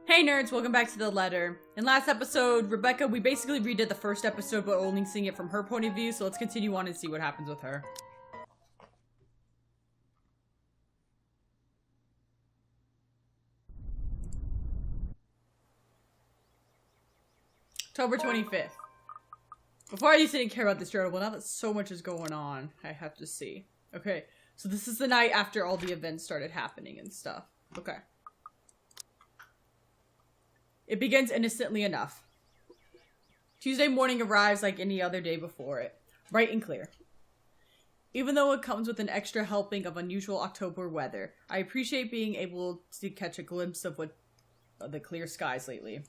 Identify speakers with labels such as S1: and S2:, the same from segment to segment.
S1: Hey nerds, welcome back to the letter. In last episode, Rebecca, we basically redid the first episode but only seeing it from her point of view, so let's continue on and see what happens with her. October 25th. Before I used to didn't care about this journal, but now that so much is going on, I have to see. Okay, so this is the night after all the events started happening and stuff. Okay. It begins innocently enough. Tuesday morning arrives like any other day before it, bright and clear. Even though it comes with an extra helping of unusual October weather, I appreciate being able to catch a glimpse of the clear skies lately.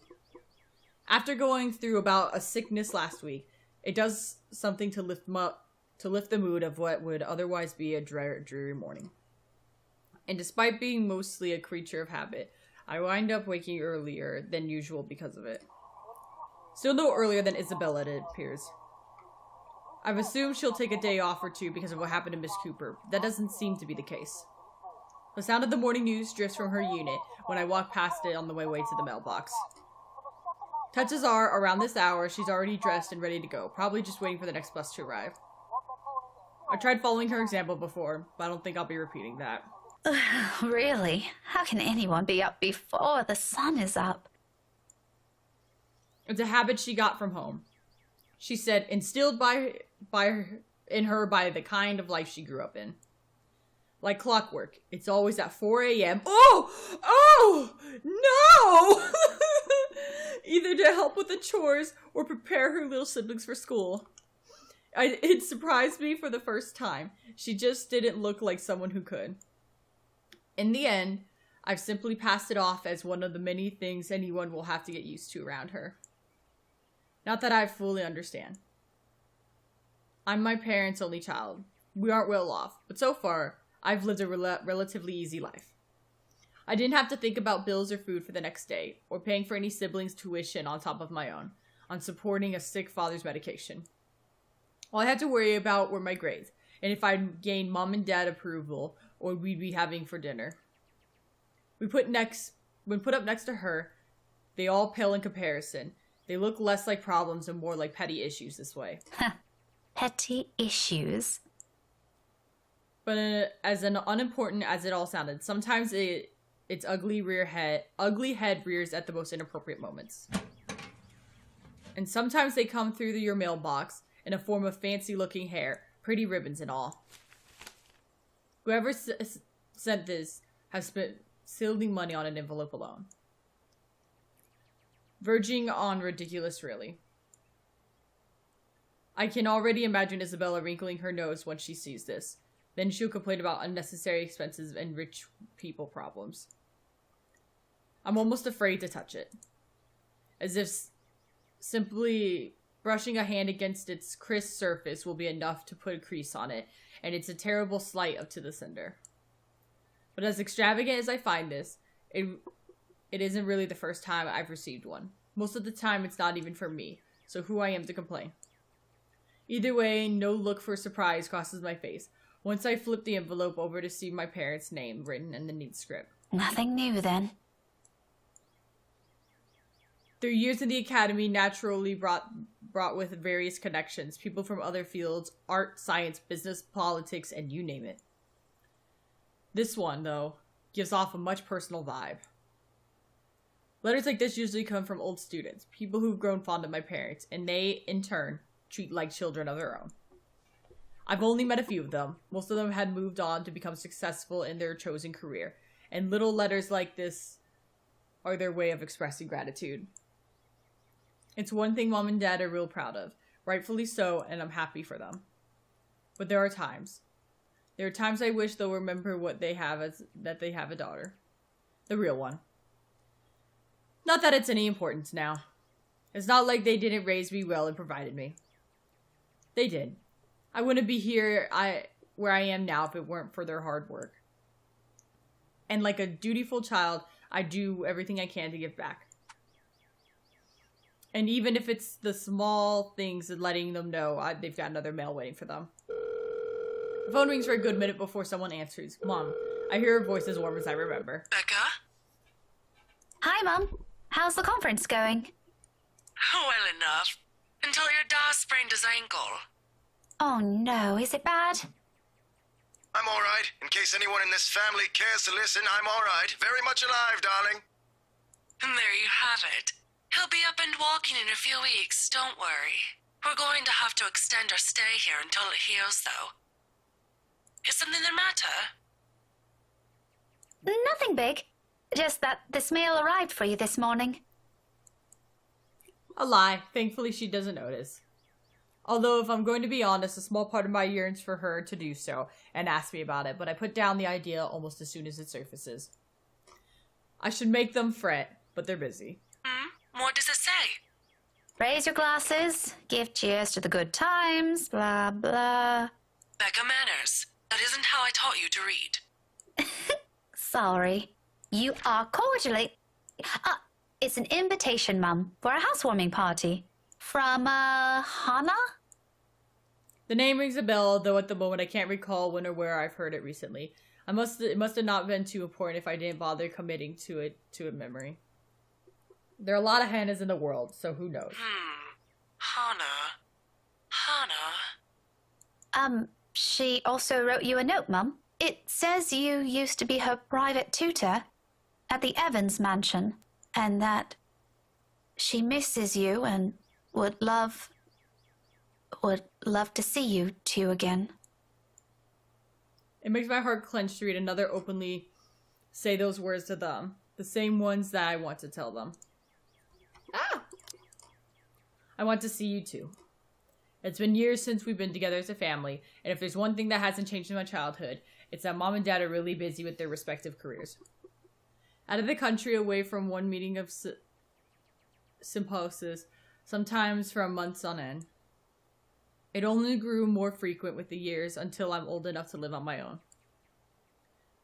S1: After going through about a sickness last week, it does something to lift the mood of what would otherwise be a dreary morning. And despite being mostly a creature of habit, I wind up waking earlier than usual because of it. Still no earlier than Isabella, it appears. I've assumed she'll take a day off or two because of what happened to Miss Cooper. That doesn't seem to be the case. The sound of the morning news drifts from her unit when I walk past it on the way to the mailbox. Touches are, around this hour, she's already dressed and ready to go, probably just waiting for the next bus to arrive. I tried following her example before, but I don't think I'll be repeating that.
S2: Really? How can anyone be up before the sun is up?
S1: It's a habit she got from home. She said, instilled in her by the kind of life she grew up in. Like clockwork, it's always at 4 a.m. Oh, no! Either to help with the chores or prepare her little siblings for school. It surprised me for the first time. She just didn't look like someone who could. In the end, I've simply passed it off as one of the many things anyone will have to get used to around her. Not that I fully understand. I'm my parents' only child. We aren't well off, but so far, I've lived a relatively easy life. I didn't have to think about bills or food for the next day, or paying for any siblings' tuition on top of my own, on supporting a sick father's medication. All I had to worry about were my grades, and if I'd gain mom and dad approval, or we'd be having for dinner. When put up next to her, they all pale in comparison. They look less like problems and more like petty issues this way.
S2: Petty issues?
S1: But as unimportant as it all sounded, sometimes its ugly head rears at the most inappropriate moments. And sometimes they come through your mailbox in a form of fancy-looking hair, pretty ribbons and all. Whoever sent this has spent stealing money on an envelope alone. Verging on ridiculous, really. I can already imagine Isabella wrinkling her nose once she sees this. Then she'll complain about unnecessary expenses and rich people problems. I'm almost afraid to touch it. As if simply brushing a hand against its crisp surface will be enough to put a crease on it, and it's a terrible slight to the sender. But as extravagant as I find this, it isn't really the first time I've received one. Most of the time, it's not even for me, so who I am to complain. Either way, no look for surprise crosses my face once I flip the envelope over to see my parents' name written in the neat script.
S2: Nothing new, then.
S1: Through years in the academy naturally brought with various connections, people from other fields, art, science, business, politics, and you name it. This one, though, gives off a much personal vibe. Letters like this usually come from old students, people who've grown fond of my parents, and they, in turn, treat like children of their own. I've only met a few of them. Most of them had moved on to become successful in their chosen career, and little letters like this are their way of expressing gratitude. It's one thing mom and dad are real proud of, rightfully so, and I'm happy for them. But there are times I wish they'll remember that they have a daughter. The real one. Not that it's any importance now. It's not like they didn't raise me well and provided me. They did. I wouldn't be here where I am now if it weren't for their hard work. And like a dutiful child, I do everything I can to give back. And even if it's the small things and letting them know they've got another mail waiting for them. The phone rings for a good minute before someone answers. Mom, I hear her voice as warm as I remember.
S3: Becca?
S2: Hi, Mum. How's the conference going?
S3: Well enough. Until your dad sprained his ankle.
S2: Oh no, is it bad?
S4: I'm all right. In case anyone in this family cares to listen, I'm all right. Very much alive, darling.
S3: And there you have it. He'll be up and walking in a few weeks, don't worry. We're going to have to extend our stay here until it heals, though. Is something the matter?
S2: Nothing big. Just that this mail arrived for you this morning.
S1: A lie. Thankfully, she doesn't notice. Although, if I'm going to be honest, a small part of my yearns for her to do so and ask me about it, but I put down the idea almost as soon as it surfaces. I should make them fret, but they're busy.
S3: What does it say?
S2: Raise your glasses, give cheers to the good times, blah blah.
S3: Becca manners. That isn't how I taught you to read.
S2: Sorry. You are cordially... it's an invitation, Mum, for a housewarming party. From, Hannah?
S1: The name rings a bell, though at the moment I can't recall when or where I've heard it recently. It must have not been too important if I didn't bother committing to a memory. There are a lot of Hannahs in the world, so who knows?
S3: Hannah.
S2: She also wrote you a note, Mum. It says you used to be her private tutor at the Evans mansion, and that she misses you and would love to see you two again.
S1: It makes my heart clench to read another openly say those words to them. The same ones that I want to tell them. I want to see you too. It's been years since we've been together as a family, and if there's one thing that hasn't changed in my childhood, it's that Mom and Dad are really busy with their respective careers. Out of the country, away from one meeting of symposiums, sometimes for months on end. It only grew more frequent with the years until I'm old enough to live on my own.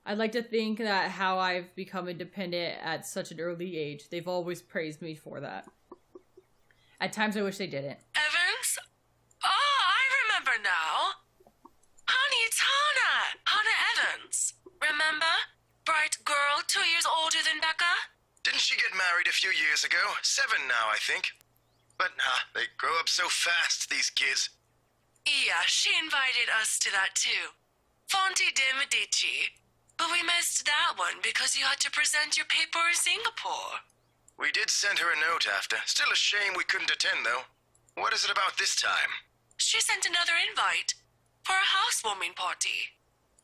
S1: I'd like to think that how I've become independent at such an early age, they've always praised me for that. At times I wish they didn't.
S3: Evans? Oh, I remember now. Honey, it's Hannah. Hannah Evans. Remember? Bright girl, 2 years older than Becca?
S4: Didn't she get married a few years ago? 7 now, I think. But, they grow up so fast, these kids.
S3: Yeah, she invited us to that too. Fonte de Medici. But we missed that one because you had to present your paper in Singapore.
S4: We did send her a note after. Still a shame we couldn't attend, though. What is it about this time?
S3: She sent another invite for a housewarming party.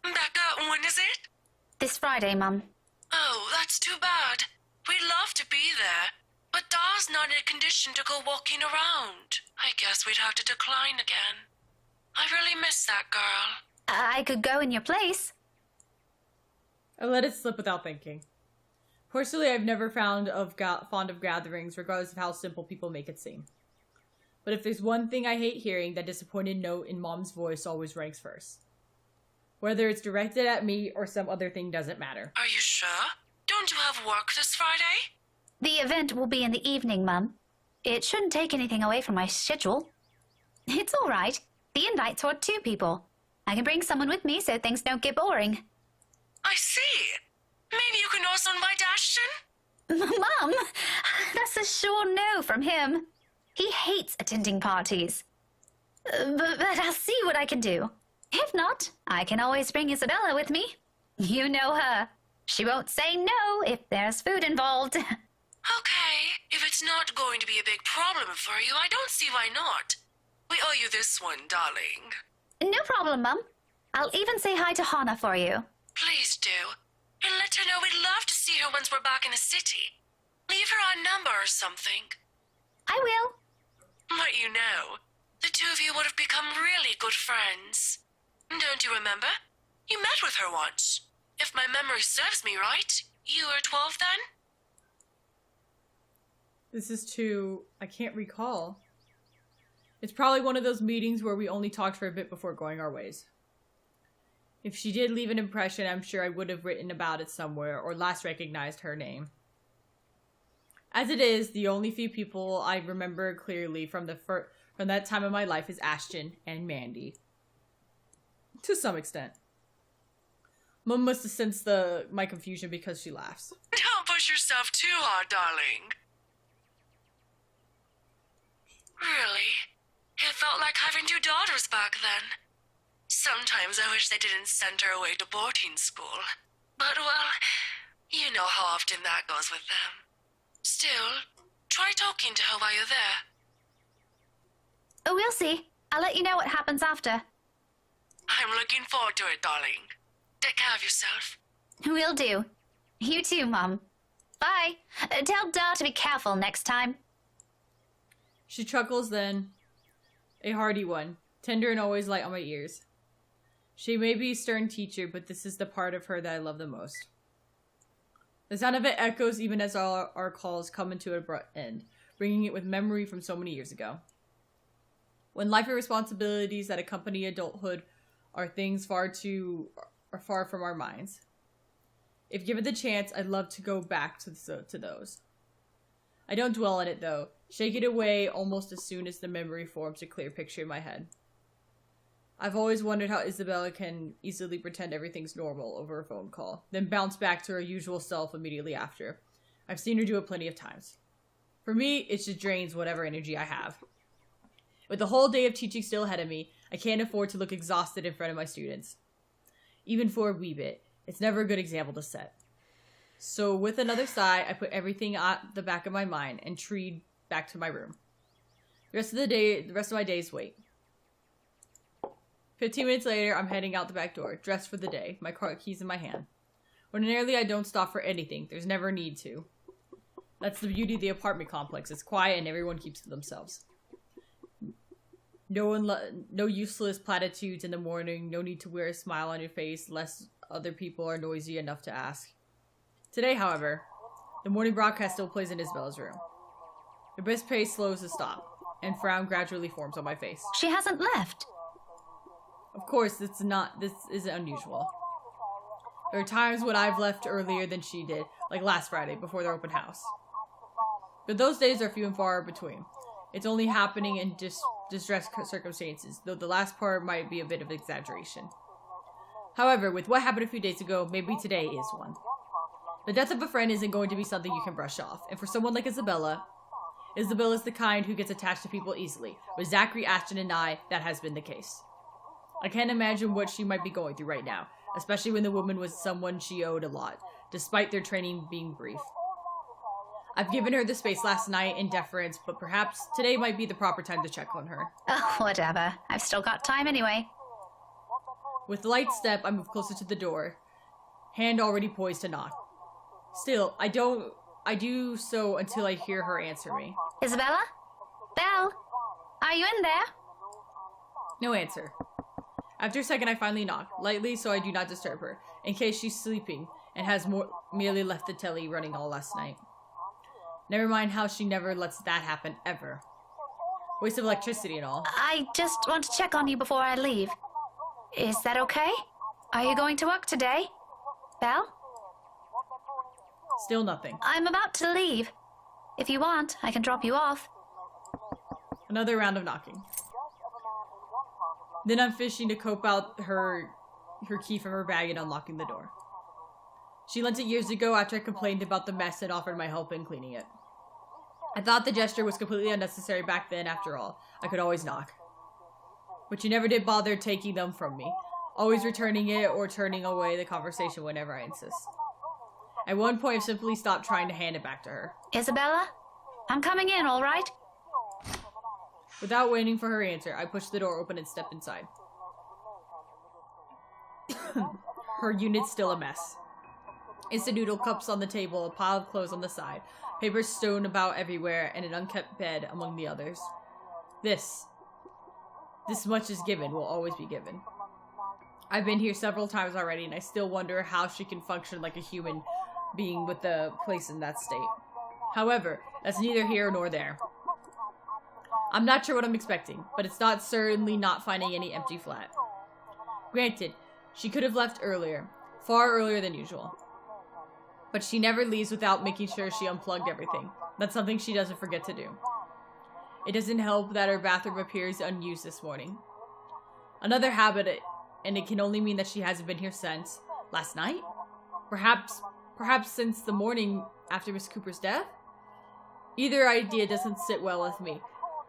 S3: Becca, when is it?
S2: This Friday, Mum.
S3: Oh, that's too bad. We'd love to be there, but Da's not in a condition to go walking around. I guess we'd have to decline again. I really miss that girl.
S2: I could go in your place.
S1: I let it slip without thinking. Personally, I've never found fond of gatherings, regardless of how simple people make it seem. But if there's one thing I hate hearing, that disappointed note in Mom's voice always ranks first. Whether it's directed at me or some other thing doesn't matter.
S3: Are you sure? Don't you have work this Friday?
S2: The event will be in the evening, Mum. It shouldn't take anything away from my schedule. It's all right. The invite's for 2 people. I can bring someone with me so things don't get boring.
S3: I see. Maybe you can also invite Ashton?
S2: Mum, that's a sure no from him. He hates attending parties. But I'll see what I can do. If not, I can always bring Isabella with me. You know her. She won't say no if there's food involved.
S3: Okay, if it's not going to be a big problem for you, I don't see why not. We owe you this one, darling.
S2: No problem, Mum. I'll even say hi to Hannah for you.
S3: Please do. And let her know we'd love to see her once we're back in the city. Leave her a number or something.
S2: I will.
S3: But you know, the 2 of you would have become really good friends. Don't you remember? You met with her once. If my memory serves me right, you were 12 then?
S1: This is too... I can't recall. It's probably one of those meetings where we only talked for a bit before going our ways. If she did leave an impression, I'm sure I would have written about it somewhere or last recognized her name. As it is, the only few people I remember clearly from that time of my life is Ashton and Mandy. To some extent. Mum must have sensed my confusion because she laughs.
S3: Don't push yourself too hard, darling. Really? It felt like having two daughters back then. Sometimes I wish they didn't send her away to boarding school. But, well, you know how often that goes with them. Still, try talking to her while you're there.
S2: Oh, we'll see. I'll let you know what happens after.
S3: I'm looking forward to it, darling. Take care of yourself.
S2: Will do. You too, Mom. Bye. Tell Da to be careful next time.
S1: She chuckles then. A hearty one, tender and always light on my ears. She may be a stern teacher, but this is the part of her that I love the most. The sound of it echoes even as our calls come into an abrupt end, bringing it with memory from so many years ago. When life and responsibilities that accompany adulthood are things far from our minds. If given the chance, I'd love to go back to those. I don't dwell on it though, shake it away almost as soon as the memory forms a clear picture in my head. I've always wondered how Isabella can easily pretend everything's normal over a phone call, then bounce back to her usual self immediately after. I've seen her do it plenty of times. For me, it just drains whatever energy I have. With the whole day of teaching still ahead of me, I can't afford to look exhausted in front of my students. Even for a wee bit, it's never a good example to set. So with another sigh, I put everything at the back of my mind and treed back to my room. The rest of my days wait. 15 minutes later, I'm heading out the back door, dressed for the day, my car keys in my hand. Ordinarily, I don't stop for anything. There's never a need to. That's the beauty of the apartment complex. It's quiet and everyone keeps to themselves. No useless platitudes in the morning, no need to wear a smile on your face lest other people are noisy enough to ask. Today, however, the morning broadcast still plays in Isabella's room. The brisk pace slows to stop, and frown gradually forms on my face.
S2: She hasn't left.
S1: Of course, this isn't unusual. There are times when I've left earlier than she did, like last Friday, before their open house. But those days are few and far between. It's only happening in distressed circumstances, though the last part might be a bit of exaggeration. However, with what happened a few days ago, maybe today is one. The death of a friend isn't going to be something you can brush off, and for someone like Isabella's the kind who gets attached to people easily. With Zachary, Ashton, and I, that has been the case. I can't imagine what she might be going through right now, especially when the woman was someone she owed a lot, despite their training being brief. I've given her the space last night in deference, but perhaps today might be the proper time to check on her.
S2: Oh, whatever. I've still got time anyway.
S1: With light step, I move closer to the door, hand already poised to knock. Still, I do so until I hear her answer me.
S2: Isabella? Belle? Are you in there?
S1: No answer. After a second, I finally knock, lightly so I do not disturb her, in case she's sleeping and has merely left the telly running all last night. Never mind how she never lets that happen, ever. Waste of electricity and all.
S2: I just want to check on you before I leave. Is that okay? Are you going to work today? Belle?
S1: Still nothing.
S2: I'm about to leave. If you want, I can drop you off.
S1: Another round of knocking. Then I'm fishing to cope out her key from her bag and unlocking the door. She lent it years ago after I complained about the mess and offered my help in cleaning it. I thought the gesture was completely unnecessary back then, after all. I could always knock. But she never did bother taking them from me, always returning it or turning away the conversation whenever I insist. At one point, I simply stopped trying to hand it back to her.
S2: Isabella? I'm coming in, all right?
S1: Without waiting for her answer, I pushed the door open and stepped inside. Her unit's still a mess. Instant noodle cups on the table, a pile of clothes on the side, papers strewn about everywhere, and an unkept bed among the others. This much is given, will always be given. I've been here several times already, and I still wonder how she can function like a human being with the place in that state. However, that's neither here nor there. I'm not sure what I'm expecting, but it's certainly not finding any empty flat. Granted, she could have left earlier, far earlier than usual. But she never leaves without making sure she unplugged everything. That's something she doesn't forget to do. It doesn't help that her bathroom appears unused this morning. Another habit, and it can only mean that she hasn't been here since last night? Perhaps since the morning after Miss Cooper's death? Either idea doesn't sit well with me.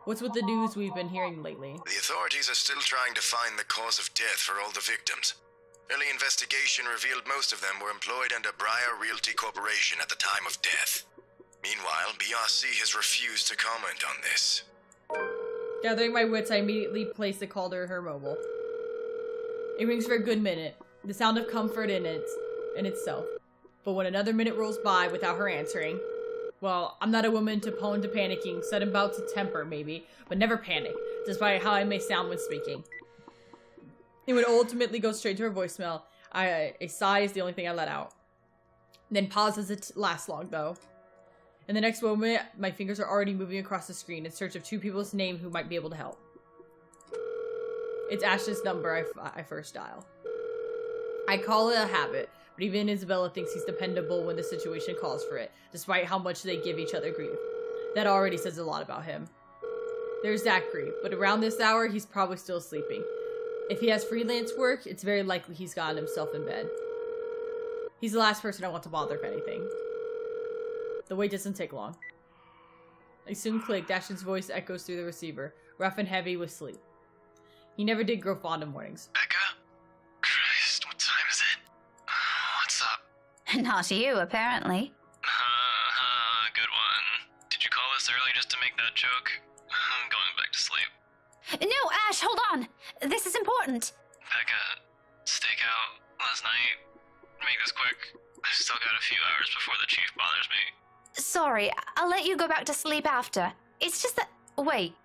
S1: What's with the news we've been hearing lately?
S4: The authorities are still trying to find the cause of death for all the victims. Early investigation revealed most of them were employed under Briar Realty Corporation at the time of death. Meanwhile, BRC has refused to comment on this.
S1: Gathering my wits, I immediately place the call to her mobile. It rings for a good minute, the sound of comfort in itself. But when another minute rolls by without her answering, well, I'm not a woman to prone to panicking, sudden bouts of temper maybe, but never panic, despite how I may sound when speaking. It would ultimately go straight to her voicemail. A sigh is the only thing I let out. Then pause as it lasts long, though. In the next moment, my fingers are already moving across the screen in search of two people's names who might be able to help. It's Ashton's number I first dial. I call it a habit, but even Isabella thinks he's dependable when the situation calls for it, despite how much they give each other grief. That already says a lot about him. There's Zachary, but around this hour, he's probably still sleeping. If he has freelance work, it's very likely he's gotten himself in bed. He's the last person I want to bother if anything. The wait doesn't take long. I soon clicked. Ashton's voice echoes through the receiver, rough and heavy with sleep. He never did grow fond of mornings.
S4: Becca? Christ, what time is it? What's up?
S2: Not you, apparently.
S5: Good one. Did you call this early just to make that joke? I'm going back to sleep.
S2: No, Ash, hold on. This is important.
S5: Becca, stakeout last night. Make this quick. I've still got a few hours before the chief bothers me.
S2: Sorry, I'll let you go back to sleep after. It's just that... Wait,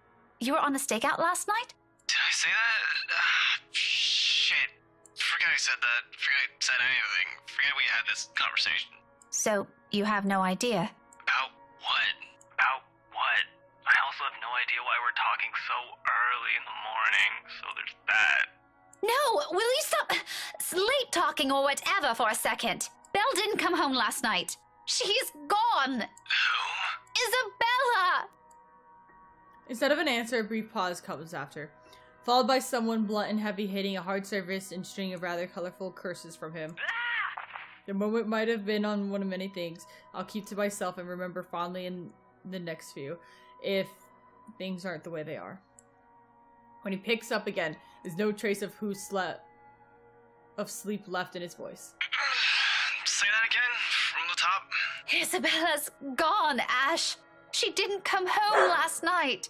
S2: you were on a stakeout last night?
S5: Did I say that? Shit. Forgot I said that. Forgot I said anything. Forgot we had this conversation.
S2: So, you have no idea?
S5: About what? About what? I also have no idea why we're talking so early in the morning, so there's that.
S2: No, will you stop sleep talking or whatever for a second? Belle didn't come home last night. She's gone.
S5: Who?
S2: Isabella!
S1: Instead of an answer, a brief pause comes after, followed by someone blunt and heavy hitting a hard surface and string of rather colorful curses from him. The moment might have been on one of many things I'll keep to myself and remember fondly in the next few, if things aren't the way they are. When he picks up again, there's no trace of sleep left in his voice.
S5: Say that again, from the top.
S2: Isabella's gone, Ash. She didn't come home last night.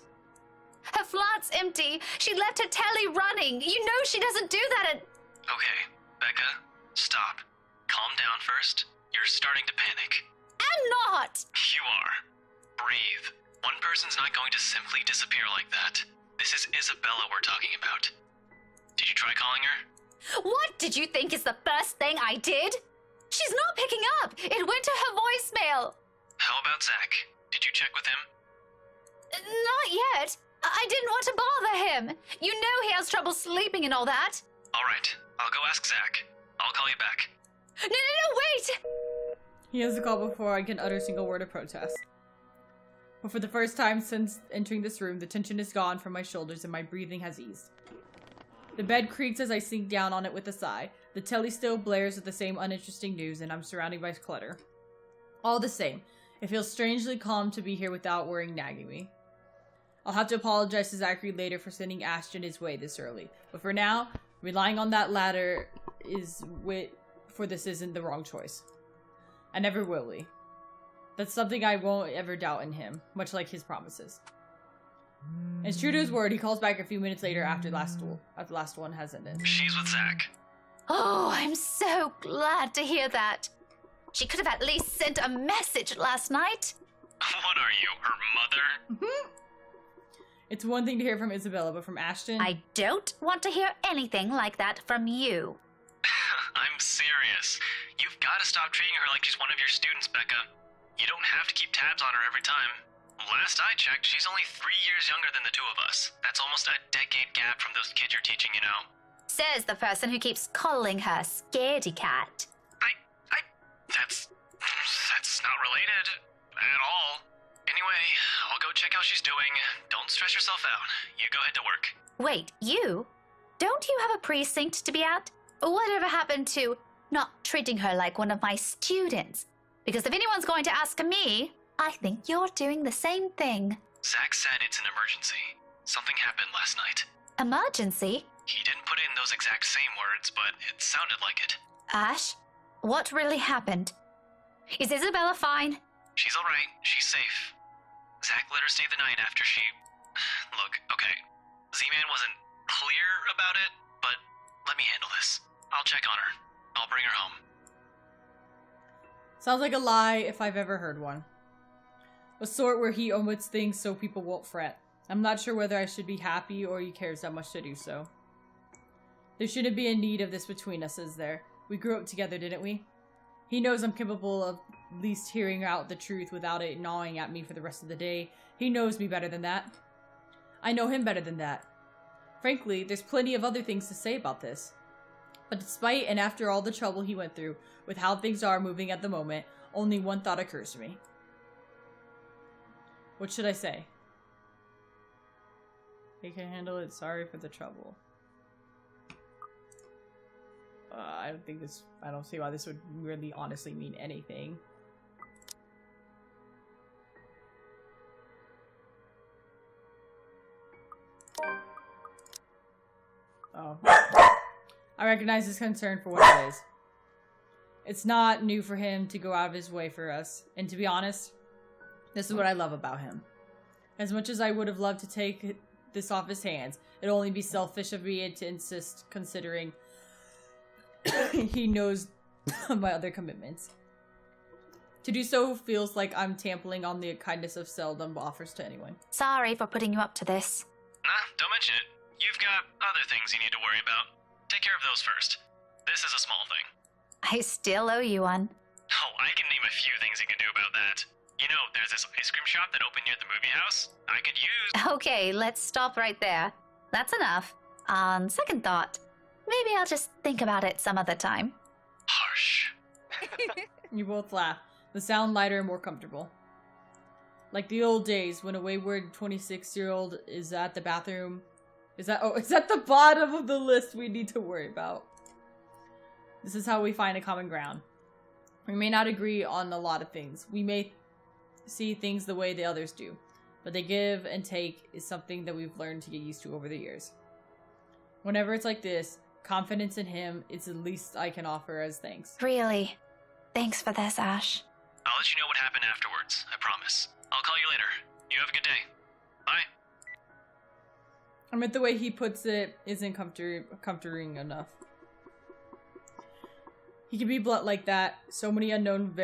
S2: Her flat's empty. She left her telly running. You know she doesn't do that at...
S5: Okay, Becca, stop. Calm down first. You're starting to panic.
S2: I'm not!
S5: You are. Breathe. One person's not going to simply disappear like that. This is Isabella we're talking about. Did you try calling her?
S2: What did you think is the first thing I did? She's not picking up. It went to her voicemail.
S5: How about Zach? Did you check with him?
S2: Not yet. I didn't want to bother him. You know he has trouble sleeping and all that.
S5: All right, I'll go ask Zach. I'll call you back.
S2: No, wait!
S1: He has the call before I can utter a single word of protest. But for the first time since entering this room, the tension is gone from my shoulders and my breathing has eased. The bed creaks as I sink down on it with a sigh. The telly still blares with the same uninteresting news, and I'm surrounded by clutter. All the same, it feels strangely calm to be here without worrying nagging me. I'll have to apologize to Zachary later for sending Ashton his way this early, but for now, relying on that ladder for this isn't the wrong choice. I never will be. That's something I won't ever doubt in him, much like his promises. And true to his word, he calls back a few minutes later after the last one has ended.
S5: She's with Zach.
S2: Oh, I'm so glad to hear that. She could have at least sent a message last night.
S5: What are you, her mother?
S1: It's one thing to hear from Isabella, but from Ashton...
S2: I don't want to hear anything like that from you.
S5: I'm serious. You've got to stop treating her like she's one of your students, Becca. You don't have to keep tabs on her every time. Last I checked, she's only 3 years younger than the two of us. That's almost a decade gap from those kids you're teaching, you know.
S2: Says the person who keeps calling her Scaredy Cat.
S5: That's not related at all. Anyway, I'll go check how she's doing. Don't stress yourself out. You go ahead to work.
S2: Wait, you? Don't you have a precinct to be at? Whatever happened to not treating her like one of my students? Because if anyone's going to ask me, I think you're doing the same thing.
S5: Zach said it's an emergency. Something happened last night.
S2: Emergency?
S5: He didn't put it in those exact same words, but it sounded like it.
S2: Ash, what really happened? Is Isabella fine?
S5: She's alright. She's safe. Zach let her stay the night after she... Look, okay. Z-Man wasn't clear about it, but let me handle this. I'll check on her. I'll bring her home.
S1: Sounds like a lie if I've ever heard one. A sort where he omits things so people won't fret. I'm not sure whether I should be happy or he cares that much to do so. There shouldn't be a need of this between us, is there? We grew up together, didn't we? He knows I'm capable of at least hearing out the truth without it gnawing at me for the rest of the day. He knows me better than that. I know him better than that. Frankly, there's plenty of other things to say about this. But despite and after all the trouble he went through with how things are moving at the moment, only one thought occurs to me. What should I say? He can handle it. Sorry for the trouble. I don't see why this would really honestly mean anything. Oh. I recognize his concern for what it is. It's not new for him to go out of his way for us. And to be honest, this is what I love about him. As much as I would have loved to take this off his hands, it'd only be selfish of me to insist, considering he knows my other commitments. To do so feels like I'm trampling on the kindness of seldom offers to anyone.
S2: Sorry for putting you up to this.
S5: Don't mention it. You've got other things you need to worry about. Take care of those first. This is a small thing.
S2: I still owe you one.
S5: Oh, I can name a few things you can do about that. You know, there's this ice cream shop that opened near the movie house. I could use...
S2: Okay, let's stop right there. That's enough. On second thought, maybe I'll just think about it some other time.
S5: Harsh.
S1: You both laugh. The sound lighter and more comfortable. Like the old days when a wayward 26-year-old is at the bathroom. It's at the bottom of the list we need to worry about. This is how we find a common ground. We may not agree on a lot of things. We may see things the way the others do. But the give and take is something that we've learned to get used to over the years. Whenever it's like this, confidence in him is the least I can offer as thanks.
S2: Really? Thanks for this, Ash.
S5: I'll let you know what happened afterwards. I promise. I'll call you later. You have a good day. Bye.
S1: I meant the way he puts it isn't comforting enough. He can be blunt like that. So many unknown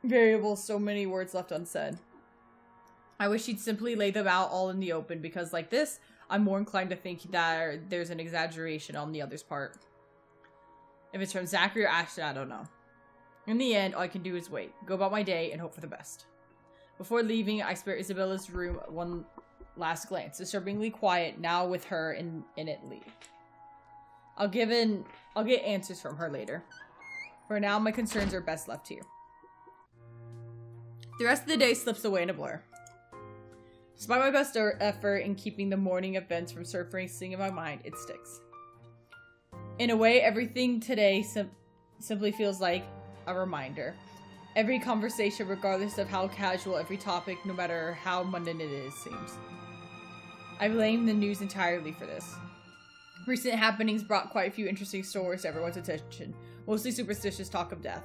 S1: variables, so many words left unsaid. I wish he'd simply lay them out all in the open, because like this, I'm more inclined to think that there's an exaggeration on the other's part. If it's from Zachary or Ashton, I don't know. In the end, all I can do is wait, go about my day, and hope for the best. Before leaving, I spare Isabella's room one last glance, disturbingly quiet now with her in it. Leave. I'll get answers from her later. For now, my concerns are best left here. The rest of the day slips away in a blur. Despite my best effort in keeping the morning events from surfacing in my mind, it sticks. In a way, everything today simply feels like a reminder. Every conversation, regardless of how casual, every topic, no matter how mundane it is, seems. I blame the news entirely for this. Recent happenings brought quite a few interesting stories to everyone's attention, mostly superstitious talk of death.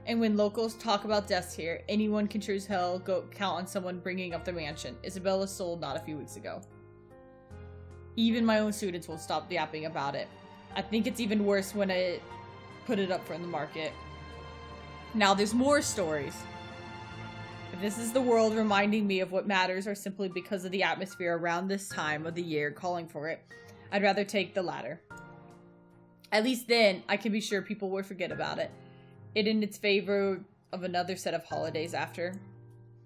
S1: And when locals talk about deaths here, anyone can sure as hell count on someone bringing up the mansion Isabella sold not a few weeks ago. Even my own students won't stop yapping about it. I think it's even worse when I put it up for the market. Now there's more stories. If this is the world reminding me of what matters, or simply because of the atmosphere around this time of the year calling for it, I'd rather take the latter. At least then, I can be sure people will forget about it. It in its favor of another set of holidays after.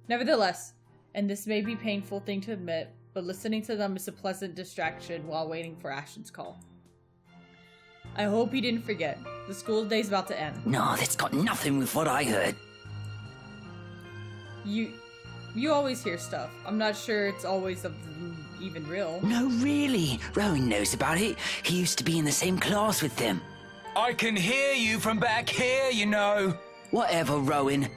S1: Nevertheless, and this may be a painful thing to admit, but listening to them is a pleasant distraction while waiting for Ashton's call. I hope he didn't forget. The school day's about to end.
S6: No, that's got nothing with what I heard.
S1: You always hear stuff. I'm not sure it's always even real.
S6: No, really. Rowan knows about it. He used to be in the same class with them.
S7: I can hear you from back here, you know.
S6: Whatever, Rowan.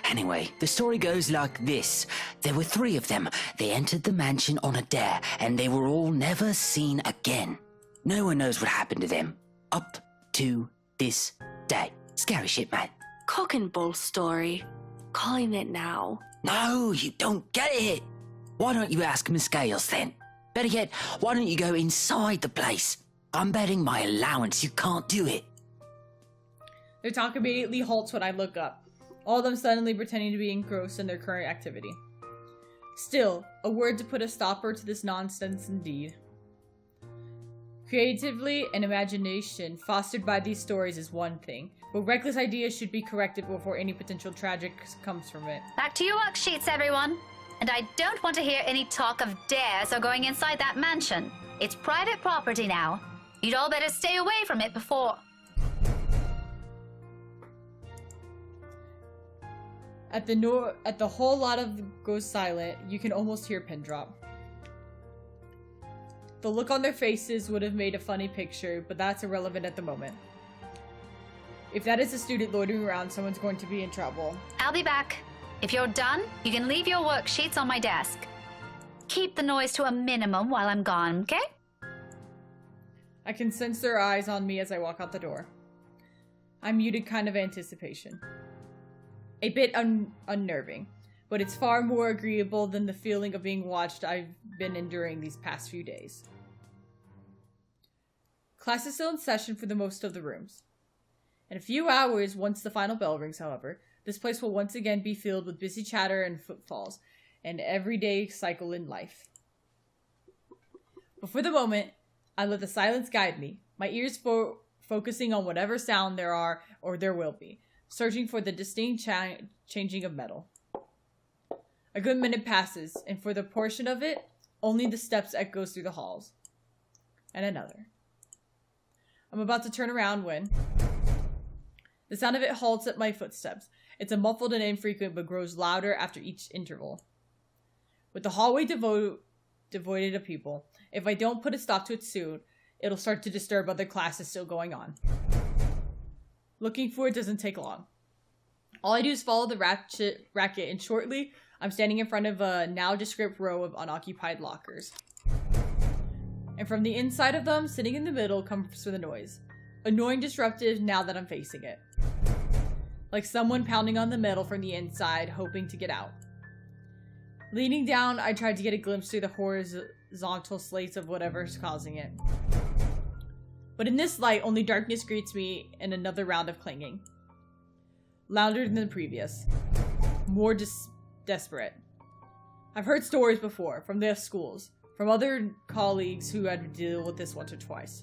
S6: Anyway, the story goes like this. There were 3 of them. They entered the mansion on a dare, and they were all never seen again. No one knows what happened to them. Up to this day. Scary shit, man.
S7: Cock and bull story. Calling it now.
S6: No, you don't get it. Why don't you ask Miss Gales then? Better yet, why don't you go inside the place? I'm betting my allowance you can't do it.
S1: Their talk immediately halts when I look up, all of them suddenly pretending to be engrossed in their current activity. Still, a word to put a stopper to this nonsense indeed. Creativity and imagination fostered by these stories is one thing, but reckless ideas should be corrected before any potential tragic comes from it.
S2: Back to your worksheets, everyone. And I don't want to hear any talk of dares or going inside that mansion. It's private property now. You'd all better stay away from it before...
S1: At the whole lot of goes silent, you can almost hear a pin drop. The look on their faces would have made a funny picture, but that's irrelevant at the moment. If that is a student loitering around, someone's going to be in trouble.
S2: I'll be back. If you're done, you can leave your worksheets on my desk. Keep the noise to a minimum while I'm gone, okay?
S1: I can sense their eyes on me as I walk out the door. I muted kind of anticipation. A bit unnerving, but it's far more agreeable than the feeling of being watched I've been enduring these past few days. Class is still in session for the most of the rooms. In a few hours, once the final bell rings, however, this place will once again be filled with busy chatter and footfalls, an everyday cycle in life. But for the moment, I let the silence guide me, my ears focusing on whatever sound there are or there will be, searching for the distinct changing of metal. A good minute passes, and for the portion of it, only the steps echoes through the halls. And another. I'm about to turn around when... the sound of it halts at my footsteps. It's a muffled and infrequent, but grows louder after each interval. With the hallway devoid of people, if I don't put a stop to it soon, it'll start to disturb other classes still going on. Looking for it doesn't take long. All I do is follow the racket, and shortly, I'm standing in front of a nondescript row of unoccupied lockers. And from the inside of them, sitting in the middle, comes the noise. Annoying, disruptive now that I'm facing it. Like someone pounding on the metal from the inside, hoping to get out. Leaning down, I tried to get a glimpse through the horizontal slates of whatever's causing it. But in this light, only darkness greets me and another round of clanging. Louder than the previous. More desperate. I've heard stories before, from the schools, from other colleagues who had to deal with this once or twice.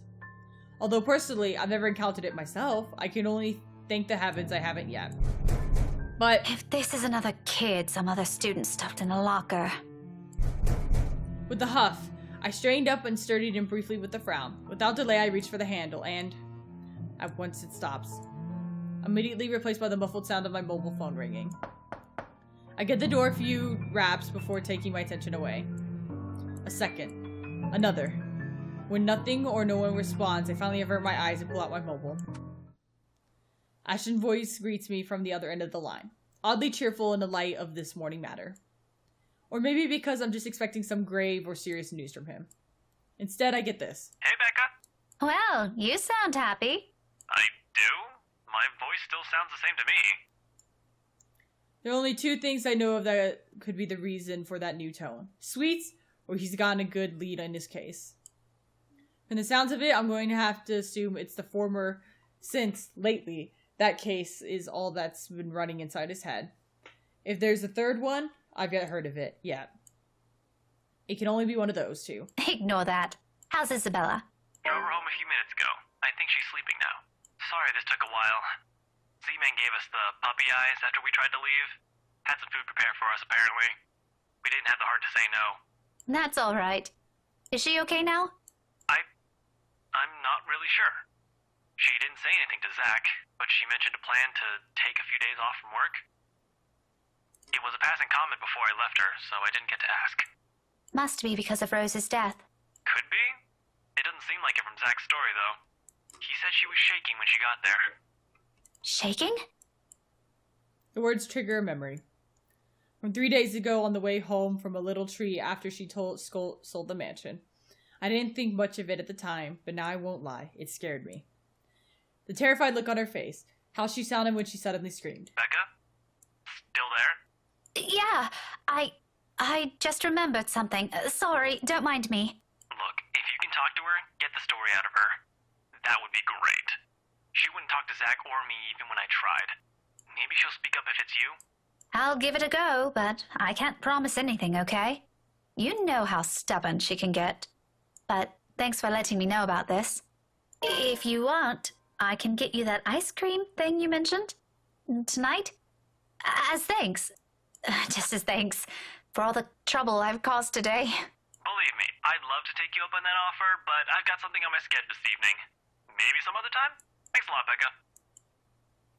S1: Although personally, I've never encountered it myself, I can only thank the heavens I haven't yet. But
S2: If this is another kid, some other student stuffed in a locker.
S1: with the huff, I strained up and sturdied him briefly with a frown. Without delay, I reached for the handle, and at once it stops. Immediately replaced by the muffled sound of my mobile phone ringing. I get the door a few raps before taking my attention away. A second. Another. When nothing or no one responds, I finally avert my eyes and pull out my mobile. Ashton's voice greets me from the other end of the line, oddly cheerful in the light of this morning matter. Or maybe because I'm just expecting some grave or serious news from him. Instead, I get this.
S5: Hey, Becca.
S2: Well, you sound happy.
S5: I do? My voice still sounds the same to me.
S1: There are only 2 things I know of that could be the reason for that new tone. Sweets, or he's gotten a good lead on his case. From the sounds of it, I'm going to have to assume it's the former, since, lately, that case is all that's been running inside his head. If there's a third one, I've yet heard of it, yet. It can only be one of those 2.
S2: Ignore that. How's Isabella?
S5: Drove her home a few minutes ago. I think she's sleeping now. Sorry this took a while. Z-Man gave us the puppy eyes after we tried to leave. Had some food prepared for us, apparently. We didn't have the heart to say no.
S2: That's all right. Is she okay now?
S5: I'm not really sure. She didn't say anything to Zach, but she mentioned a plan to take a few days off from work. It was a passing comment before I left her, so I didn't get to ask.
S2: Must be because of Rose's death.
S5: Could be. It doesn't seem like it from Zach's story, though. He said she was shaking when she got there.
S2: Shaking?
S1: The words trigger a memory. From 3 days ago on the way home from a little tree after she sold the mansion. I didn't think much of it at the time, but now I won't lie, it scared me. The terrified look on her face, how she sounded when she suddenly screamed.
S5: Becca? Still there?
S2: Yeah, I just remembered something. Sorry, don't mind me.
S5: Look, if you can talk to her, get the story out of her. That would be great. She wouldn't talk to Zach or me even when I tried. Maybe she'll speak up if it's you?
S2: I'll give it a go, but I can't promise anything, okay? You know how stubborn she can get. But thanks for letting me know about this. If you want, I can get you that ice cream thing you mentioned tonight. As thanks. Just as thanks for all the trouble I've caused today.
S5: Believe me, I'd love to take you up on that offer, but I've got something on my schedule this evening. Maybe some other time? Thanks a lot, Becca.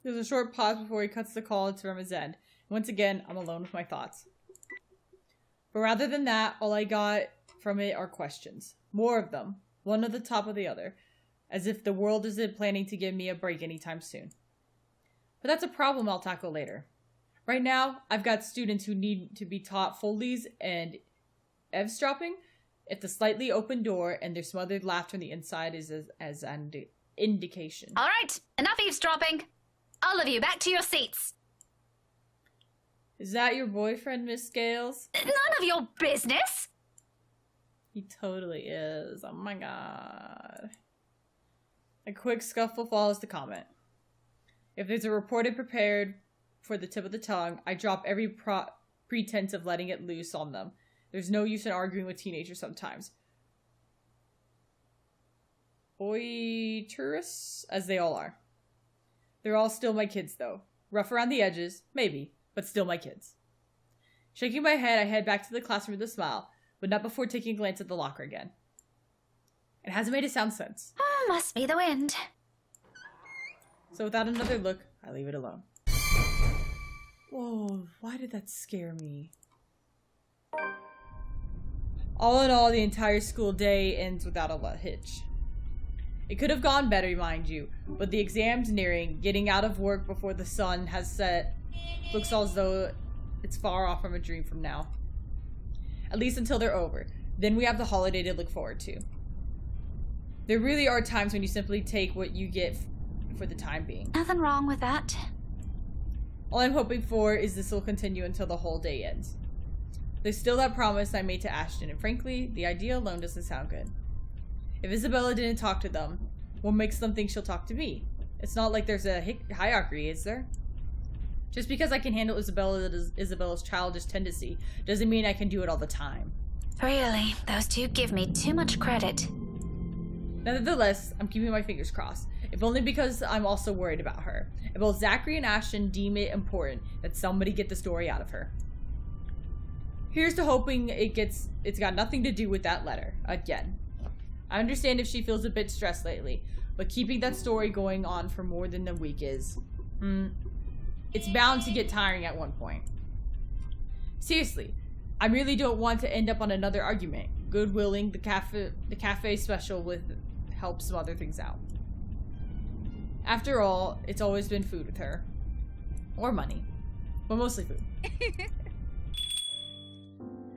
S1: There's a short pause before he cuts the call from his end. Once again, I'm alone with my thoughts. But rather than that, all I got from it are questions. More of them, one at the top of the other, as if the world isn't planning to give me a break anytime soon. But that's a problem I'll tackle later. Right now, I've got students who need to be taught Foley's and eavesdropping if the slightly open door and their smothered laughter on the inside is as an indication.
S2: All right, enough eavesdropping. All of you, back to your seats.
S1: Is that your boyfriend, Miss Scales?
S2: None of your business.
S1: He totally is. Oh my god. A quick scuffle follows the comment. If there's a reported prepared for the tip of the tongue, I drop every pretense of letting it loose on them. There's no use in arguing with teenagers sometimes. Boisterous, as they all are. They're all still my kids, though. Rough around the edges, maybe, but still my kids. Shaking my head, I head back to the classroom with a smile, but not before taking a glance at the locker again. It hasn't made a sound since.
S2: Oh, must be the wind.
S1: So without another look, I leave it alone. Whoa, why did that scare me? All in all, the entire school day ends without a hitch. It could have gone better, mind you, but the exam's nearing, getting out of work before the sun has set looks as though it's far off from a dream from now. At least until they're over. Then we have the holiday to look forward to. There really are times when you simply take what you get for the time being.
S2: Nothing wrong with that.
S1: All I'm hoping for is this will continue until the whole day ends. There's still that promise I made to Ashton, and frankly, the idea alone doesn't sound good. If Isabella didn't talk to them, what makes them think she'll talk to me? It's not like there's a hierarchy, is there? Just because I can handle Isabella's childish tendency doesn't mean I can do it all the time.
S2: Really, those two give me too much credit.
S1: Nevertheless, I'm keeping my fingers crossed, if only because I'm also worried about her. And both Zachary and Ashton deem it important that somebody get the story out of her. Here's to hoping it's got nothing to do with that letter, again. I understand if she feels a bit stressed lately, but keeping that story going on for more than a week is... it's bound to get tiring at one point. Seriously, I really don't want to end up on another argument. Goodwilling the cafe special with help some other things out. After all, it's always been food with her. Or money. But mostly food.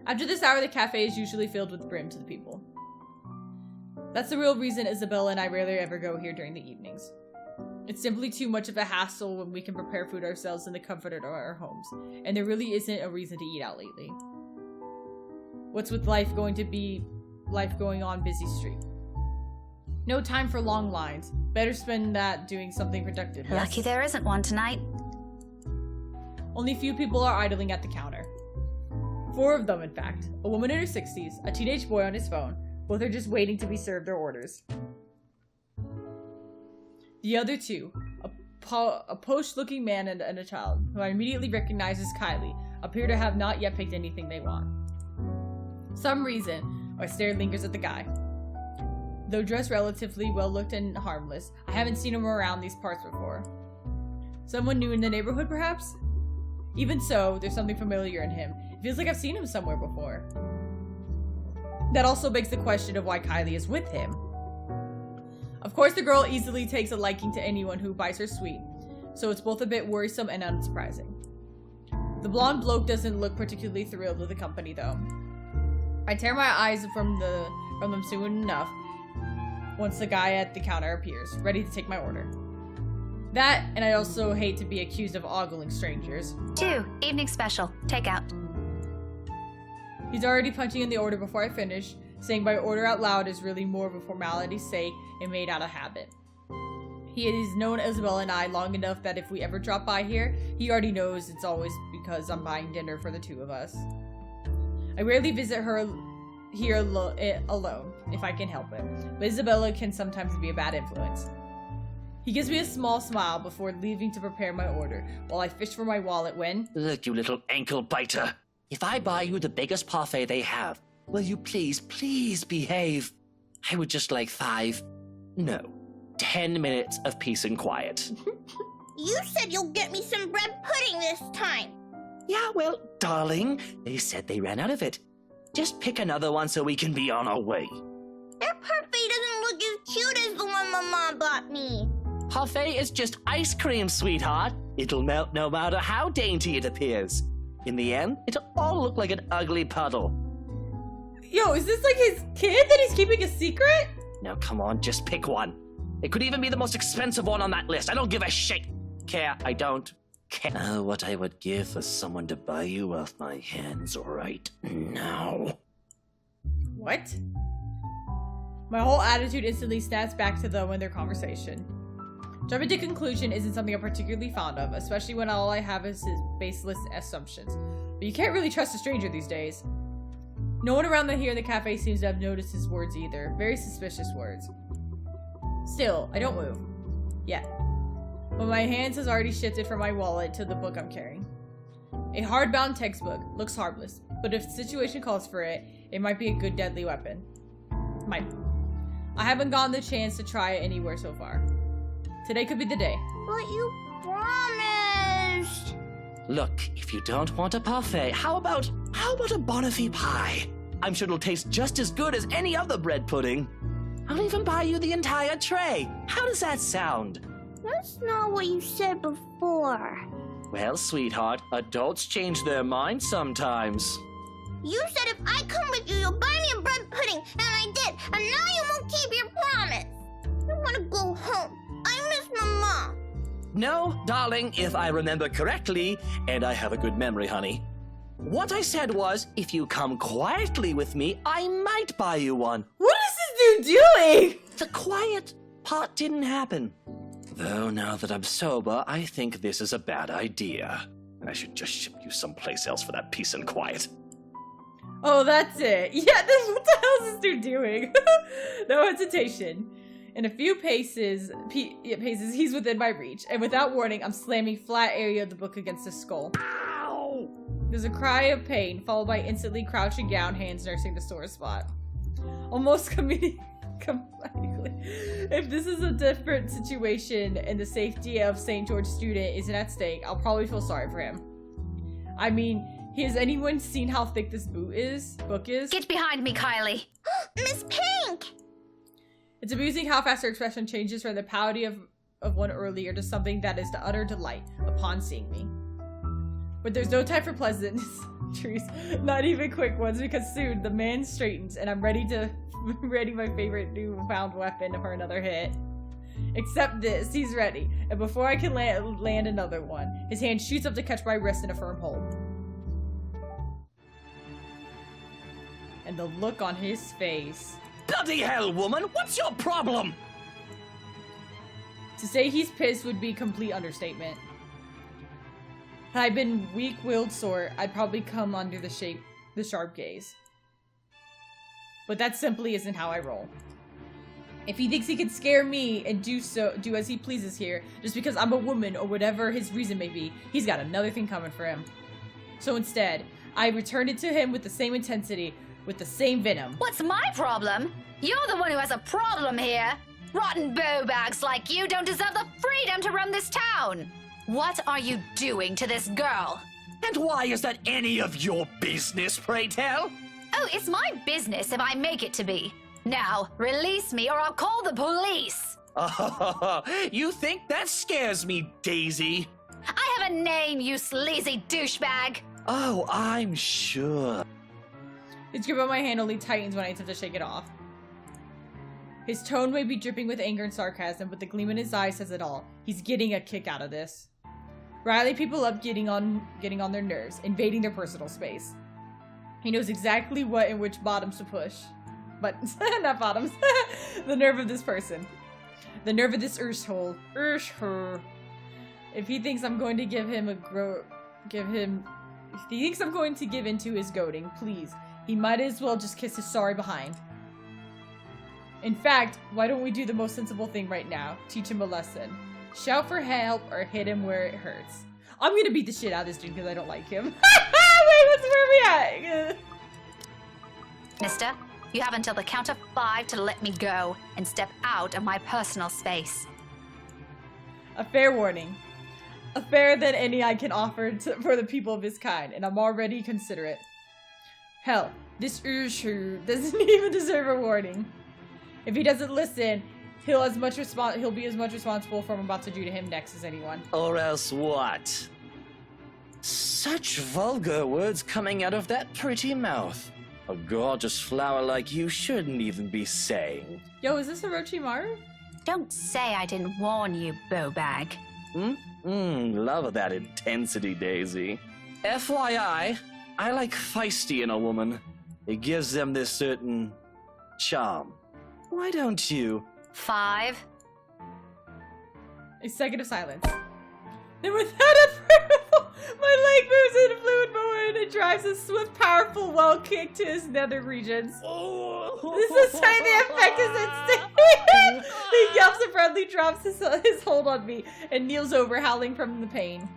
S1: After this hour, the cafe is usually filled with brim to the people. That's the real reason Isabella and I rarely ever go here during the evenings. It's simply too much of a hassle when we can prepare food ourselves in the comfort of our homes, and there really isn't a reason to eat out lately. What's with life going on busy street? No time for long lines. Better spend that doing something productive. Yes?
S2: Lucky there isn't one tonight.
S1: Only few people are idling at the counter. 4 of them, in fact. A woman in her 60s, a teenage boy on his phone. Both are just waiting to be served their orders. The other 2, a posh-looking man and a child, who I immediately recognize as Kylie, appear to have not yet picked anything they want. Some reason, my stare lingers at the guy. Though dressed relatively well-looked and harmless, I haven't seen him around these parts before. Someone new in the neighborhood, perhaps? Even so, there's something familiar in him. It feels like I've seen him somewhere before. That also begs the question of why Kylie is with him. Of course, the girl easily takes a liking to anyone who buys her sweet, so it's both a bit worrisome and unsurprising. The blonde bloke doesn't look particularly thrilled with the company, though. I tear my eyes from them soon enough once the guy at the counter appears, ready to take my order. That, and I also hate to be accused of ogling strangers.
S2: 2, evening special, takeout.
S1: He's already punching in the order before I finish, saying my order out loud is really more of a formality's sake and made out of habit. He has known Isabella and I long enough that if we ever drop by here, he already knows it's always because I'm buying dinner for the two of us. I rarely visit her here alone, if I can help it, but Isabella can sometimes be a bad influence. He gives me a small smile before leaving to prepare my order, while I fish for my wallet when...
S6: Look, you little ankle biter. If I buy you the biggest parfait they have, will you please behave? I would just like 10 minutes of peace and quiet.
S8: You said you'll get me some bread pudding this time.
S6: Yeah, well, darling, they said they ran out of it. Just pick another one so we can be on our way.
S8: Their parfait doesn't look as cute as the one my mom bought me.
S6: Parfait is just ice cream, sweetheart. It'll melt no matter how dainty it appears. In the end, it'll all look like an ugly puddle.
S1: Yo, is this like his kid that he's keeping a secret?
S6: Now, come on, just pick one. It could even be the most expensive one on that list. I don't give a shit. I don't care. What I would give for someone to buy you off my hands right now.
S1: What? My whole attitude instantly snaps back to them in their conversation. Jumping to conclusion isn't something I'm particularly fond of, especially when all I have is his baseless assumptions. But you can't really trust a stranger these days. No one around here in the cafe seems to have noticed his words either. Very suspicious words. Still, I don't move. Yet. But my hands has already shifted from my wallet to the book I'm carrying. A hardbound textbook looks harmless, but if the situation calls for it, it might be a good deadly weapon. Might. I haven't gotten the chance to try it anywhere so far. Today could be the day.
S8: But you promised.
S6: Look, if you don't want a parfait, how about a Bonifay pie? I'm sure it'll taste just as good as any other bread pudding. I'll even buy you the entire tray. How does that sound?
S8: That's not what you said before.
S6: Well, sweetheart, adults change their minds sometimes.
S8: You said if I come with you, you'll buy me a bread pudding, and I did, and now you won't keep your promise. I want to go home. I miss my mom.
S6: No, darling, if I remember correctly, and I have a good memory, honey. What I said was, if you come quietly with me, I might buy you one.
S1: What is this dude doing?
S6: The quiet part didn't happen. Though now that I'm sober, I think this is a bad idea. I should just ship you someplace else for that peace and quiet.
S1: Oh, that's it. Yeah, what the hell is this dude doing? No hesitation. In a few paces, he's within my reach, and without warning, I'm slamming flat area of the book against his skull.
S6: Ow!
S1: There's a cry of pain, followed by instantly crouching down, hands nursing the sore spot. Almost comedically. If this is a different situation and the safety of St. George student isn't at stake, I'll probably feel sorry for him. I mean, has anyone seen how thick this book is?
S2: Get behind me, Kylie.
S8: Miss Pink!
S1: It's amusing how fast her expression changes from the pouty of one earlier to something that is the utter delight upon seeing me. But there's no time for pleasantness, truce, not even quick ones, because soon the man straightens and I'm ready my favorite newfound weapon for another hit. Except this, he's ready, and before I can land another one, his hand shoots up to catch my wrist in a firm hold. And the look on his face.
S6: Bloody hell, woman! What's your problem?
S1: To say he's pissed would be complete understatement. Had I been weak-willed sort, I'd probably come under the sharp gaze. But that simply isn't how I roll. If he thinks he can scare me and do as he pleases here, just because I'm a woman or whatever his reason may be, he's got another thing coming for him. So instead, I returned it to him with the same intensity, with the same venom.
S2: What's my problem? You're the one who has a problem here. Rotten bowbags like you don't deserve the freedom to run this town. What are you doing to this girl?
S6: And why is that any of your business, pray tell?
S2: Oh, it's my business if I make it to be. Now, release me or I'll call the police.
S6: Oh, you think that scares me, Daisy?
S2: I have your name, you sleazy douchebag?
S9: Oh, I'm sure.
S1: His grip on my hand only tightens when I attempt to shake it off. His tone may be dripping with anger and sarcasm, but the gleam in his eye says it all. He's getting a kick out of this. Riling people up, getting on their nerves, invading their personal space. He knows exactly what and which bottoms to push. But, not bottoms. The nerve of this person. The nerve of this Urshhole. Urshhole. If he thinks I'm going to if he thinks I'm going to give into his goading, please. He might as well just kiss his sorry behind. In fact, why don't we do the most sensible thing right now? Teach him a lesson. Shout for help or hit him where it hurts. I'm gonna beat the shit out of this dude because I don't like him. Wait, where are we at?
S2: Mister, you have until the count of 5 to let me go and step out of my personal space.
S1: A fair warning. A fairer than any I can offer for the people of his kind, and I'm already considerate. Hell, this Urshu doesn't even deserve a warning. If he doesn't listen, he'll be as much responsible for what I'm about to do to him next as anyone.
S9: Or else what? Such vulgar words coming out of that pretty mouth. A gorgeous flower like you shouldn't even be saying.
S1: Yo, is this Orochimaru?
S2: Don't say I didn't warn you, Bowbag.
S9: Love that intensity, Daisy. FYI, I like feisty in a woman. It gives them this certain charm. Why don't you?
S2: 5.
S1: A second of silence. Then without approval, my leg moves in a fluid motion and drives a swift, powerful well kick to his nether regions. This is time the effect is instant. He yelps and proudly drops his hold on me and kneels over, howling from the pain.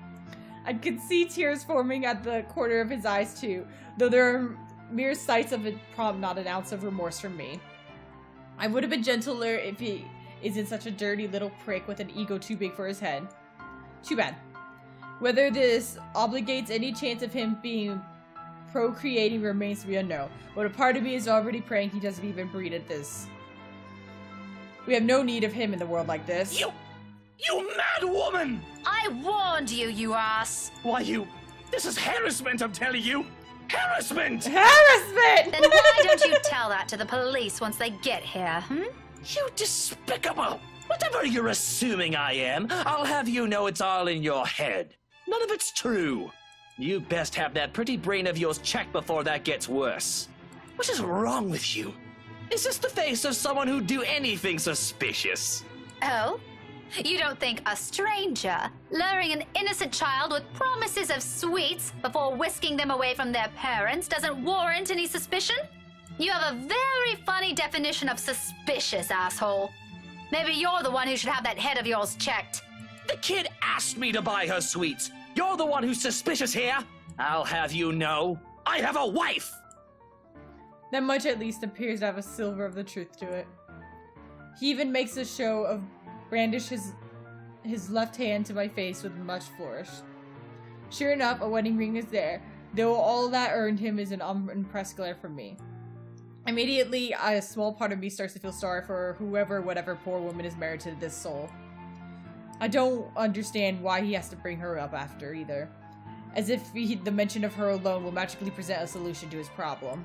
S1: I could see tears forming at the corner of his eyes too, though there are mere sights of it prompt not an ounce of remorse from me. I would have been gentler if he isn't such a dirty little prick with an ego too big for his head. Too bad. Whether this obligates any chance of him being procreating remains to be unknown, but a part of me is already praying he doesn't even breed at this. We have no need of him in the world like this.
S9: You mad woman!
S2: I warned you, you ass!
S9: Why this is harassment, I'm telling you! Harassment!
S1: Harassment!
S2: Then why don't you tell that to the police once they get here,
S9: You despicable! Whatever you're assuming I am, I'll have you know it's all in your head. None of it's true. You best have that pretty brain of yours checked before that gets worse. What is wrong with you? Is this the face of someone who'd do anything suspicious?
S2: Oh? You don't think a stranger luring an innocent child with promises of sweets before whisking them away from their parents doesn't warrant any suspicion? You have a very funny definition of suspicious, asshole. Maybe you're the one who should have that head of yours checked.
S9: The kid asked me to buy her sweets. You're the one who's suspicious here. I'll have you know, I have a wife!
S1: That much at least appears to have a silver of the truth to it. He even makes a show of brandish his left hand to my face with much flourish. Sure enough, a wedding ring is there, though all that earned him is an unimpressed glare from me. Immediately, a small part of me starts to feel sorry for whatever poor woman is married to this soul. I don't understand why he has to bring her up after, either. As if the mention of her alone will magically present a solution to his problem.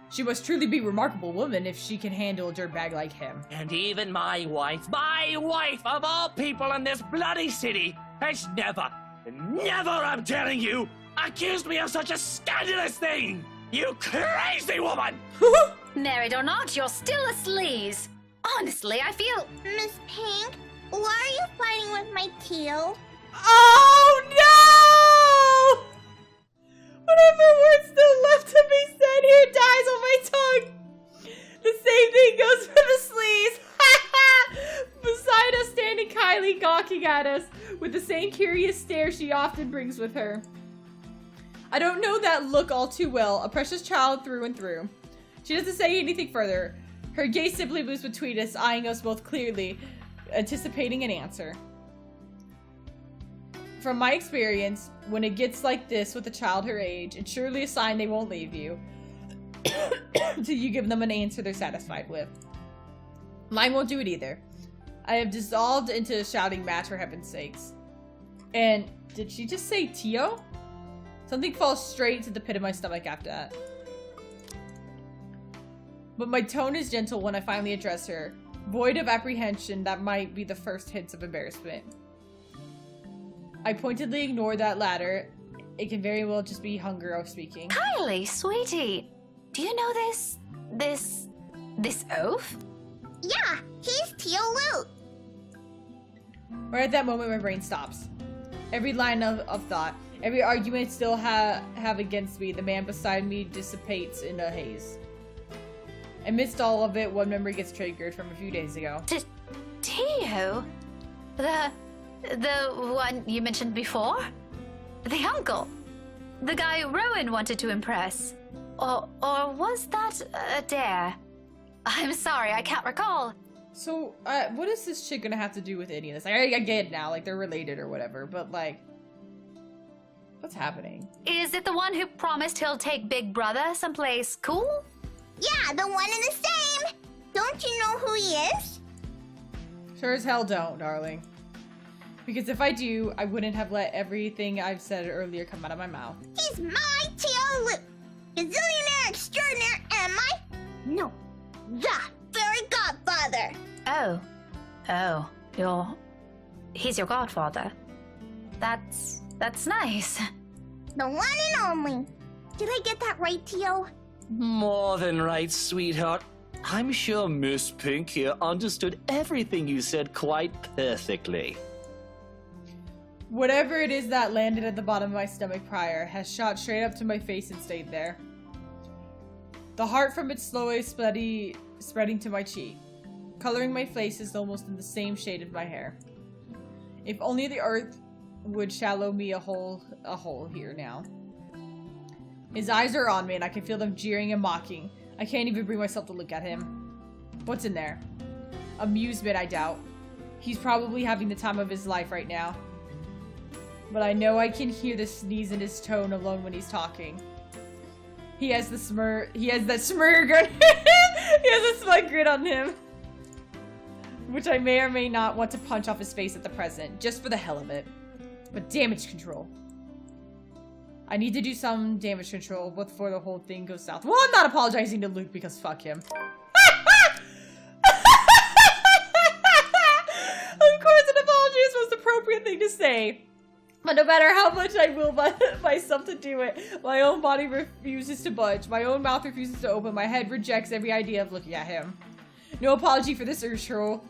S1: She must truly be a remarkable woman if she can handle a dirtbag like him.
S9: And even my wife of all people in this bloody city, has never, I'm telling you, accused me of such a scandalous thing! You crazy woman!
S2: Married or not, you're still a sleaze. Honestly, I feel...
S8: Miss Pink, why are you fighting with my teal?
S1: Oh no! Whatever word's still left to be said here dies on my tongue. The same thing goes for the sleaze. Beside us, standing Kylie, gawking at us with the same curious stare she often brings with her. I don't know that look all too well, a precious child through and through. She doesn't say anything further. Her gaze simply moves between us, eyeing us both clearly, anticipating an answer. From my experience, when it gets like this with a child her age, it's surely a sign they won't leave you until you give them an answer they're satisfied with. Mine won't do it either. I have dissolved into a shouting match for heaven's sakes. And did she just say Tio? Something falls straight to the pit of my stomach after that. But my tone is gentle when I finally address her, void of apprehension that might be the first hints of embarrassment. I pointedly ignore that latter. It can very well just be hunger of speaking.
S2: Kylie, sweetie, do you know this oath?
S8: Yeah, he's Tio Luke.
S1: Right at that moment, my brain stops. Every line of thought, every argument I still have against me, the man beside me dissipates in a haze. Amidst all of it, one memory gets triggered from a few days ago.
S2: Tio? The one you mentioned before? The uncle? The guy Rowan wanted to impress? Or was that a dare? I'm sorry, I can't recall.
S1: So, what is this shit gonna have to do with any of this? Like, I get it now, like, they're related or whatever, but, like, what's happening?
S2: Is it the one who promised he'll take Big Brother someplace cool?
S8: Yeah, the one and the same. Don't you know who he is?
S1: Sure as hell don't, darling. Because if I do, I wouldn't have let everything I've said earlier come out of my mouth.
S8: He's my Tio Luke. Gazillionaire extraordinaire, am I? No. The fairy godfather.
S2: He's your godfather. That's nice.
S8: The one and only. Did I get that right, Tio?
S9: More than right, sweetheart. I'm sure Miss Pink here understood everything you said quite perfectly.
S1: Whatever it is that landed at the bottom of my stomach prior has shot straight up to my face and stayed there. The heart from it slowly spreading to my cheek. Coloring my face is almost in the same shade of my hair. If only the earth would shallow me a hole here now. His eyes are on me and I can feel them jeering and mocking. I can't even bring myself to look at him. What's in there? Amusement, I doubt. He's probably having the time of his life right now. But I know I can hear the sneeze in his tone alone when he's talking. He has that smug grin on him. Which I may or may not want to punch off his face at the present, just for the hell of it. But damage control. I need to do some damage control before the whole thing goes south. Well, I'm not apologizing to Luke because fuck him. Of course an apology is the most appropriate thing to say. But no matter how much I will myself to do it, my own body refuses to budge. My own mouth refuses to open. My head rejects every idea of looking at him. No apology for this, Ursula.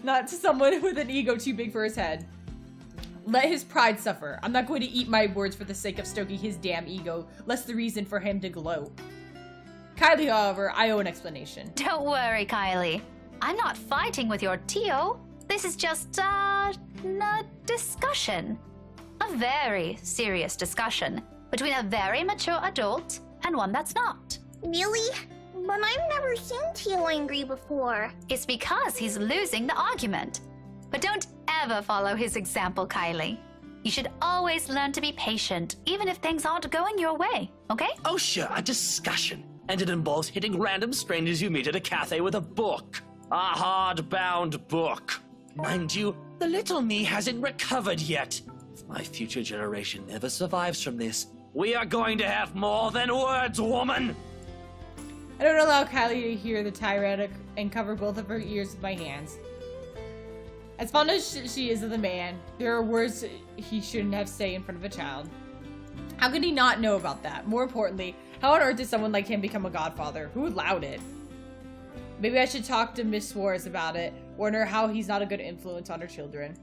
S1: Not to someone with an ego too big for his head. Let his pride suffer. I'm not going to eat my words for the sake of stoking his damn ego, less the reason for him to gloat. Kylie, however, I owe an explanation.
S2: Don't worry, Kylie. I'm not fighting with your Tio. This is just, a discussion. A very serious discussion between a very mature adult and one that's not.
S8: Really? But I've never seen Tio angry before.
S2: It's because he's losing the argument. But don't ever follow his example, Kylie. You should always learn to be patient, even if things aren't going your way, okay?
S9: Oh sure, a discussion. And it involves hitting random strangers you meet at a cafe with a book. A hard-bound book. Mind you, the little me hasn't recovered yet. If my future generation never survives from this, we are going to have more than words, woman!
S1: I don't allow Kylie to hear the tirade and cover both of her ears with my hands. As fond as she is of the man, there are words he shouldn't have said in front of a child. How could he not know about that? More importantly, how on earth did someone like him become a godfather? Who allowed it? Maybe I should talk to Miss Suarez about it, warn her how he's not a good influence on her children.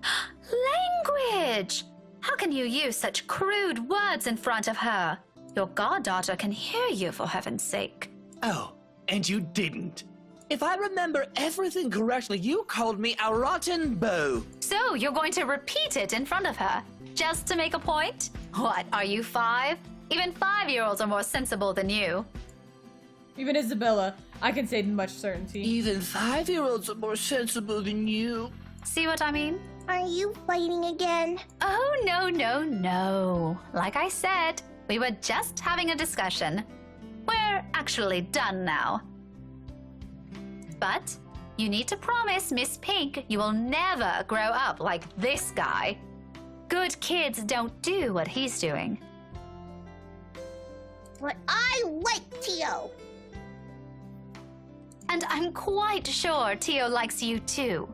S2: Language! How can you use such crude words in front of her? Your goddaughter can hear you, for heaven's sake.
S9: Oh, and you didn't. If I remember everything correctly, you called me a rotten beau.
S2: So you're going to repeat it in front of her, just to make a point? What, are you 5? Even 5-year-olds are more sensible than you.
S1: Even Isabella, I can say with much certainty.
S9: Even 5-year-olds are more sensible than you.
S2: See what I mean?
S8: Are you fighting again?
S2: Oh, no. Like I said, we were just having a discussion. We're actually done now. But you need to promise Miss Pink you will never grow up like this guy. Good kids don't do what he's doing.
S8: But I like Tio.
S2: And I'm quite sure Tio likes you too.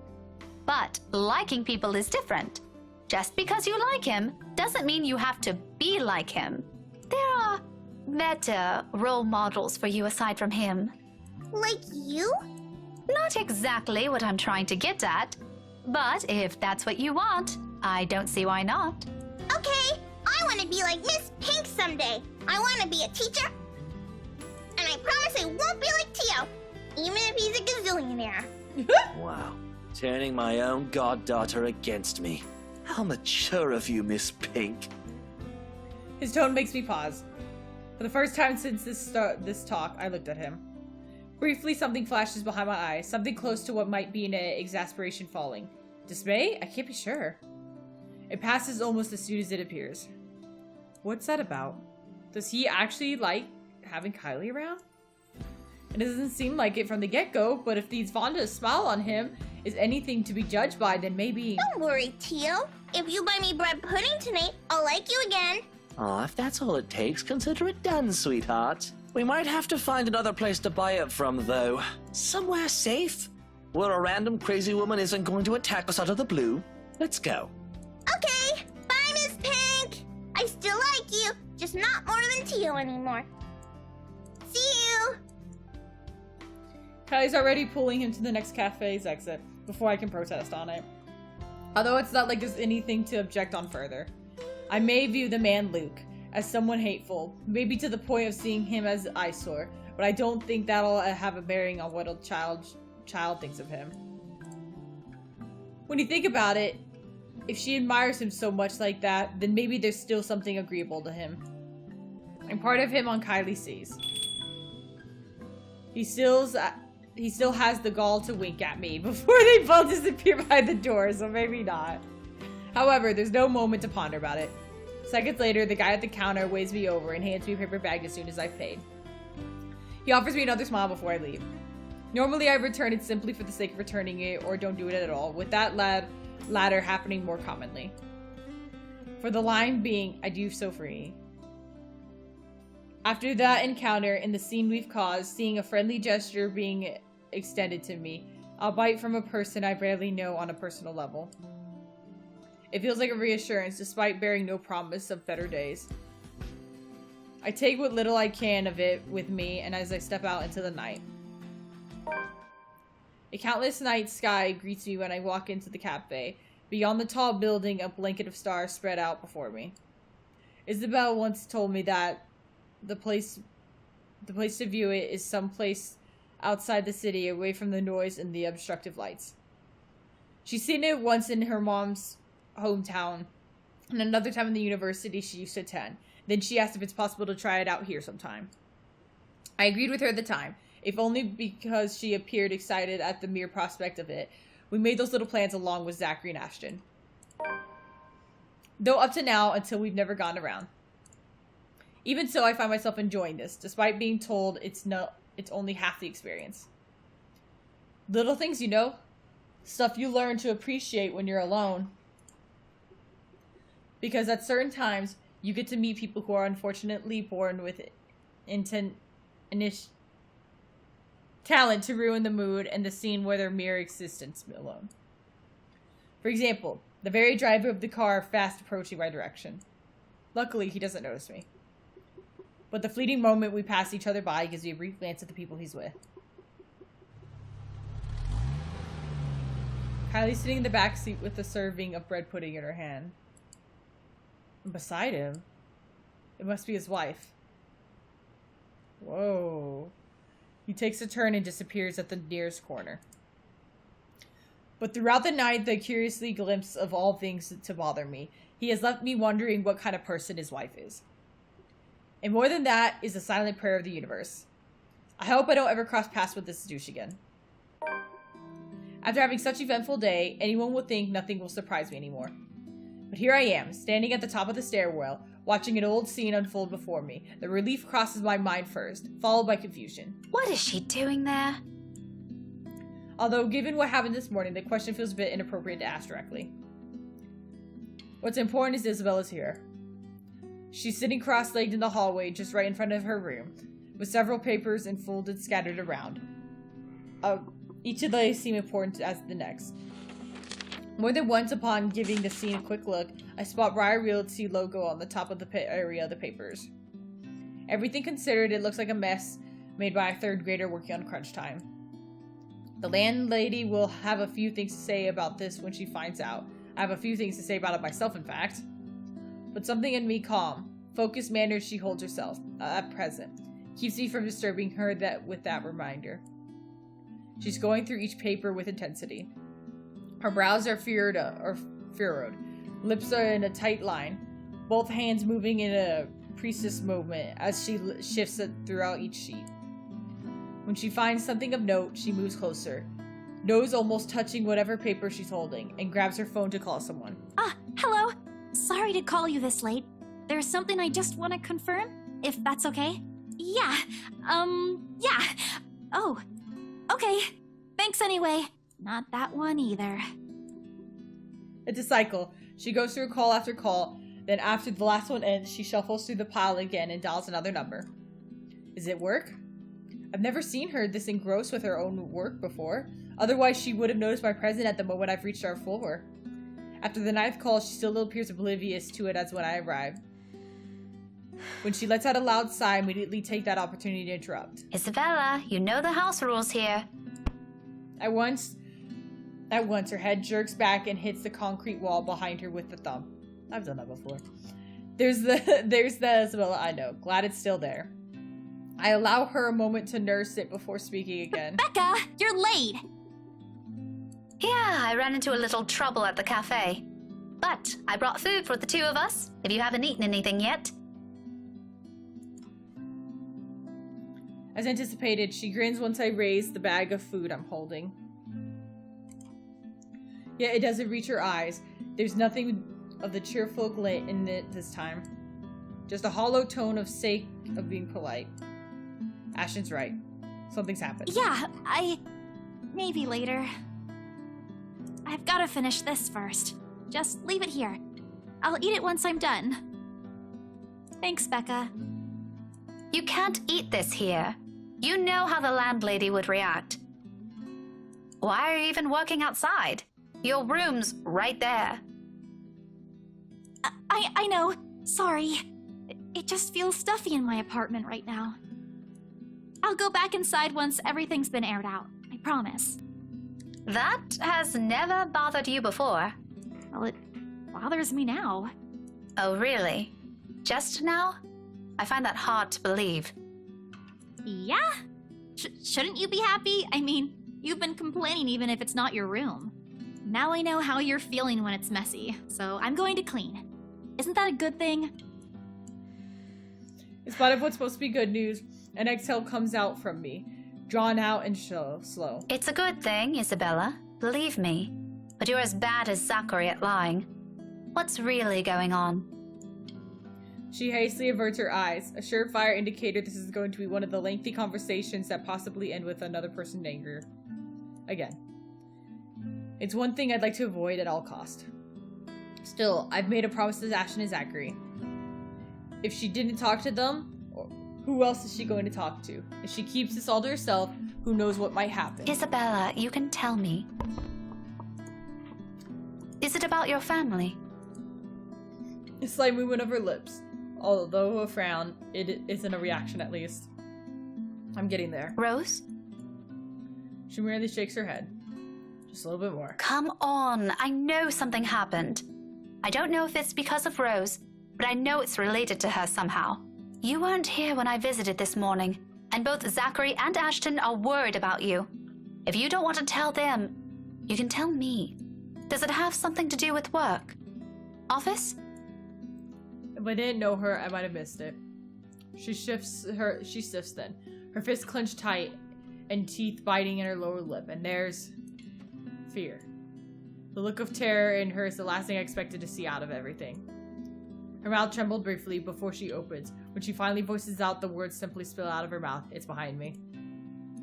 S2: But liking people is different. Just because you like him doesn't mean you have to be like him. There are better role models for you aside from him.
S8: Like you?
S2: Not exactly what I'm trying to get at, but if that's what you want, I don't see why not.
S8: Okay, I want to be like Miss Pink someday. I want to be a teacher. And I promise I won't be like Tio, even if he's a gazillionaire.
S9: Wow. Turning my own goddaughter against me. How mature of you, Miss Pink.
S1: His tone makes me pause. For the first time since this talk, I looked at him. Briefly, something flashes behind my eyes, something close to what might be an exasperation falling. Dismay? I can't be sure. It passes almost as soon as it appears. What's that about? Does he actually like having Kylie around? It doesn't seem like it from the get-go, but if these Vonda's smile on him is anything to be judged by, then maybe...
S8: Don't worry, Tio. If you buy me bread pudding tonight, I'll like you again.
S9: Aw, if that's all it takes, consider it done, sweetheart. We might have to find another place to buy it from, though. Somewhere safe, where a random crazy woman isn't going to attack us out of the blue. Let's go.
S8: Okay, bye, Miss Pink. I still like you, just not more than Tio anymore. See you.
S1: Kylie's already pulling him to the next cafe's exit before I can protest on it. Although it's not like there's anything to object on further. I may view the man Luke as someone hateful, maybe to the point of seeing him as an eyesore, but I don't think that'll have a bearing on what a child thinks of him. When you think about it, if she admires him so much like that, then maybe there's still something agreeable to him. And part of him on Kylie sees. He still has the gall to wink at me before they both disappear behind the door, so maybe not. However, there's no moment to ponder about it. Seconds later, the guy at the counter waves me over and hands me a paper bag as soon as I've paid. He offers me another smile before I leave. Normally, I return it simply for the sake of returning it or don't do it at all, with that latter happening more commonly. For the line being, I do so free. After that encounter and the scene we've caused, seeing a friendly gesture being extended to me, albeit from a person I barely know on a personal level. It feels like a reassurance, despite bearing no promise of better days. I take what little I can of it with me, and as I step out into the night. A countless night sky greets me when I walk into the cafe. Beyond the tall building, a blanket of stars spread out before me. Isabel once told me that the place to view it is someplace outside the city, away from the noise and the obstructive lights. She's seen it once in her mom's hometown, and another time in the university she used to attend. Then she asked if it's possible to try it out here sometime. I agreed with her at the time, if only because she appeared excited at the mere prospect of it. We made those little plans along with Zachary and Ashton. Though up to now, until we've never gone around. Even so, I find myself enjoying this, despite being told it's only half the experience. Little things, you know? Stuff you learn to appreciate when you're alone. Because at certain times, you get to meet people who are unfortunately born with talent to ruin the mood and the scene where their mere existence alone. For example, the very driver of the car fast approaching my direction. Luckily, he doesn't notice me. But the fleeting moment we pass each other by gives me a brief glance at the people he's with. Kylie's sitting in the back seat with a serving of bread pudding in her hand. And beside him, it must be his wife. Whoa. He takes a turn and disappears at the nearest corner. But throughout the night, the curiously glimpse of all things to bother me, he has left me wondering what kind of person his wife is. And more than that is the silent prayer of the universe. I hope I don't ever cross paths with this douche again. After having such an eventful day, anyone would think nothing will surprise me anymore. But here I am, standing at the top of the stairwell, watching an old scene unfold before me. The relief crosses my mind first, followed by confusion.
S2: What is she doing there?
S1: Although, given what happened this morning, the question feels a bit inappropriate to ask directly. What's important is Isabella's here. She's sitting cross-legged in the hallway just right in front of her room, with several papers and folded scattered around. Each of these seem important as the next. More than once upon giving the scene a quick look, I spot Briar Realty logo on the top of the area of the papers. Everything considered, it looks like a mess made by a third grader working on crunch time. The landlady will have a few things to say about this when she finds out. I have a few things to say about it myself, in fact. But something in me calm, focused manner she holds herself, at present, keeps me from disturbing her with that reminder. She's going through each paper with intensity. Her brows are furrowed, lips are in a tight line, both hands moving in a priestess movement as she shifts it throughout each sheet. When she finds something of note, she moves closer, nose almost touching whatever paper she's holding, and grabs her phone to call someone.
S10: Hello. Sorry to call you this late. There's something I just want to confirm, if that's okay. Yeah. Oh. Okay. Thanks anyway. Not that one either.
S1: It's a cycle. She goes through call after call, then after the last one ends, she shuffles through the pile again and dials another number. Is it work? I've never seen her this engrossed with her own work before. Otherwise, she would have noticed my presence at the moment I've reached our floor. After the 9th call, she still appears oblivious to it as when I arrived. When she lets out a loud sigh, I immediately take that opportunity to interrupt.
S2: Isabella, you know the house rules here.
S1: At once, her head jerks back and hits the concrete wall behind her with the thumb. I've done that before. There's the Isabella I know. Glad it's still there. I allow her a moment to nurse it before speaking again.
S10: Becca, you're late.
S2: Yeah, I ran into a little trouble at the cafe. But I brought food for the two of us, if you haven't eaten anything yet.
S1: As anticipated, she grins once I raise the bag of food I'm holding. Yet it doesn't reach her eyes. There's nothing of the cheerful glint in it this time. Just a hollow tone of sake of being polite. Ashton's right. Something's happened.
S10: Yeah, maybe later. I've got to finish this first. Just leave it here. I'll eat it once I'm done. Thanks, Becca.
S2: You can't eat this here. You know how the landlady would react. Why are you even working outside? Your room's right there.
S10: I know. Sorry. It just feels stuffy in my apartment right now. I'll go back inside once everything's been aired out. I promise.
S2: That has never bothered you before.
S10: Well, it bothers me now.
S2: Oh, really? Just now? I find that hard to believe.
S10: Yeah? Shouldn't you be happy? I mean, you've been complaining even if it's not your room. Now I know how you're feeling when it's messy, so I'm going to clean. Isn't that a good thing?
S1: In spite of what's supposed to be good news, an exhale comes out from me, drawn out and slow.
S2: It's a good thing, Isabella. Believe me. But you're as bad as Zachary at lying. What's really going on?
S1: She hastily averts her eyes, a surefire indicator this is going to be one of the lengthy conversations that possibly end with another person in anger. Again. It's one thing I'd like to avoid at all cost. Still, I've made a promise to Ashton and Zachary. If she didn't talk to them, who else is she going to talk to? If she keeps this all to herself, who knows what might happen?
S2: Isabella, you can tell me. Is it about your family?
S1: A slight movement of her lips. Although a frown, it isn't a reaction at least. I'm getting there.
S2: Rose?
S1: She merely shakes her head. Just a little bit more.
S2: Come on, I know something happened. I don't know if it's because of Rose, but I know it's related to her somehow. You weren't here when I visited this morning, and both Zachary and Ashton are worried about you. If you don't want to tell them, you can tell me. Does it have something to do with work? Office?
S1: If I didn't know her, I might have missed it. She shifts then. Her fists clenched tight and teeth biting in her lower lip, and there's fear. The look of terror in her is the last thing I expected to see out of everything. Her mouth trembled briefly before she opens. When she finally voices out, the words simply spill out of her mouth. It's behind me.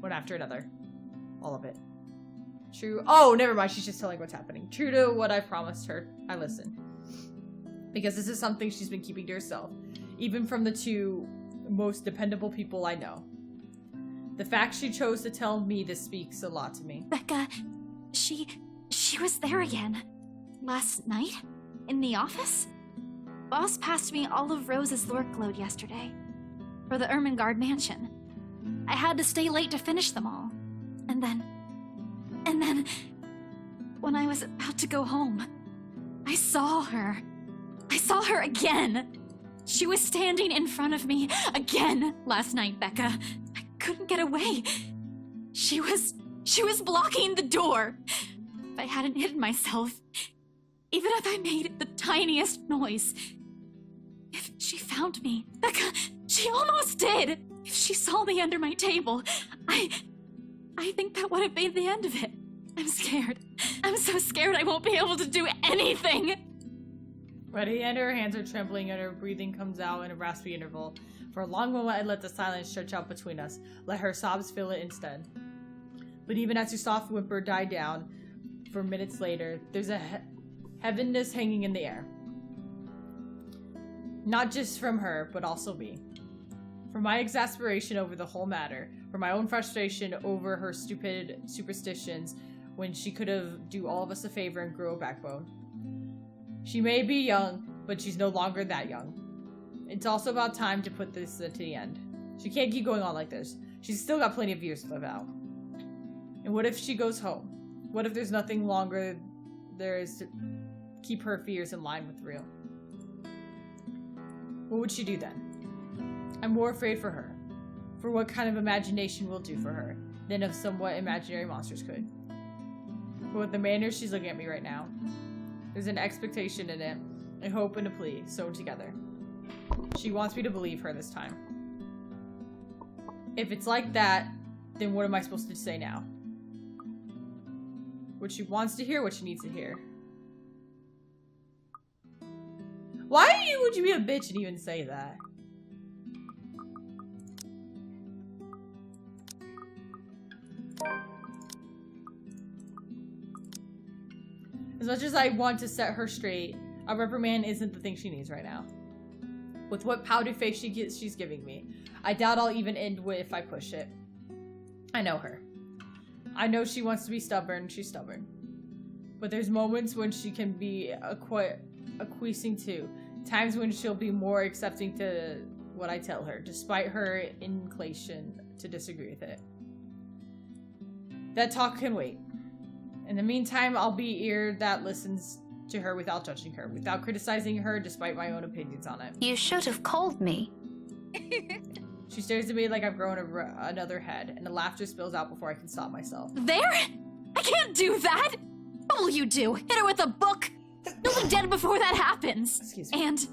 S1: One after another. All of it. True. Oh, never mind. She's just telling what's happening. True to what I promised her. I listen. Because this is something she's been keeping to herself, even from the two most dependable people I know. The fact she chose to tell me this speaks a lot to me.
S10: Becca, she was there again. Last night? In the office? Boss passed me all of Rose's workload yesterday. For the Ermengarde mansion. I had to stay late to finish them all. And then... when I was about to go home, I saw her. I saw her again! She was standing in front of me again last night, Becca. I couldn't get away. She was blocking the door. If I hadn't hidden myself, even if I made the tiniest noise, if she found me, Becca, she almost did. If she saw me under my table, I think that would have been the end of it. I'm scared. I'm so scared I won't be able to do anything.
S1: Ready, and her hands are trembling and her breathing comes out in a raspy interval. For a long moment, I let the silence stretch out between us, let her sobs fill it instead. But even as her soft whimper died down, for minutes later, there's a heaviness hanging in the air. Not just from her, but also me. For my exasperation over the whole matter, for my own frustration over her stupid superstitions when she could have do all of us a favor and grow a backbone. She may be young, but she's no longer that young. It's also about time to put this to the end. She can't keep going on like this. She's still got plenty of years to live out. And what if she goes home? What if there's nothing longer there is to keep her fears in line with real? What would she do then? I'm more afraid for her. For what kind of imagination will do for her, than if somewhat imaginary monsters could. For with the manner she's looking at me right now, there's an expectation in it, a hope and a plea sewn together. She wants me to believe her this time. If it's like that, then what am I supposed to say now? What she wants to hear, what she needs to hear. Why would you be a bitch and even say that? As much as I want to set her straight, a reprimand isn't the thing she needs right now. With what pouty face she's giving me, I doubt I'll even end with if I push it. I know her. I know she wants to be stubborn, she's stubborn. But there's moments when she can be acquiescing too. Times when she'll be more accepting to what I tell her, despite her inclination to disagree with it. That talk can wait. In the meantime, I'll be ear that listens to her without judging her, without criticizing her despite my own opinions on it.
S2: You should have called me.
S1: She stares at me like I've grown another head, and the laughter spills out before I can stop myself.
S10: There? I can't do that! What will you do? Hit her with a book? You'll be dead before that happens.
S1: Excuse me.
S10: And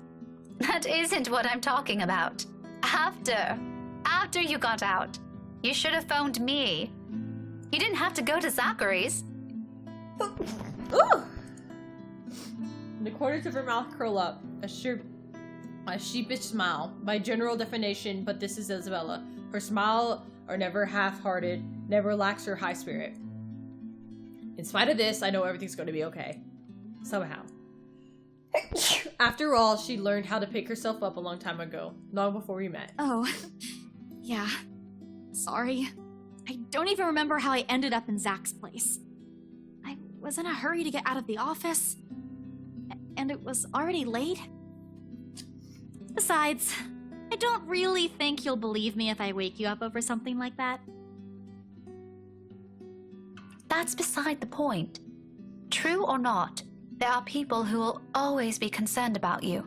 S2: That isn't what I'm talking about. After you got out, you should have phoned me. You didn't have to go to Zachary's.
S1: Ooh! The corners of her mouth curl up, a sheepish smile. By general definition, but this is Isabella. Her smile are never half-hearted, never lacks her high spirit. In spite of this, I know everything's going to be okay. Somehow. After all, she learned how to pick herself up a long time ago, long before we met.
S10: oh, yeah. Sorry. I don't even remember how I ended up in Zach's place. I was in a hurry to get out of the office, and it was already late. Besides, I don't really think you'll believe me if I wake you up over something like that.
S2: That's beside the point. True or not, there are people who will always be concerned about you.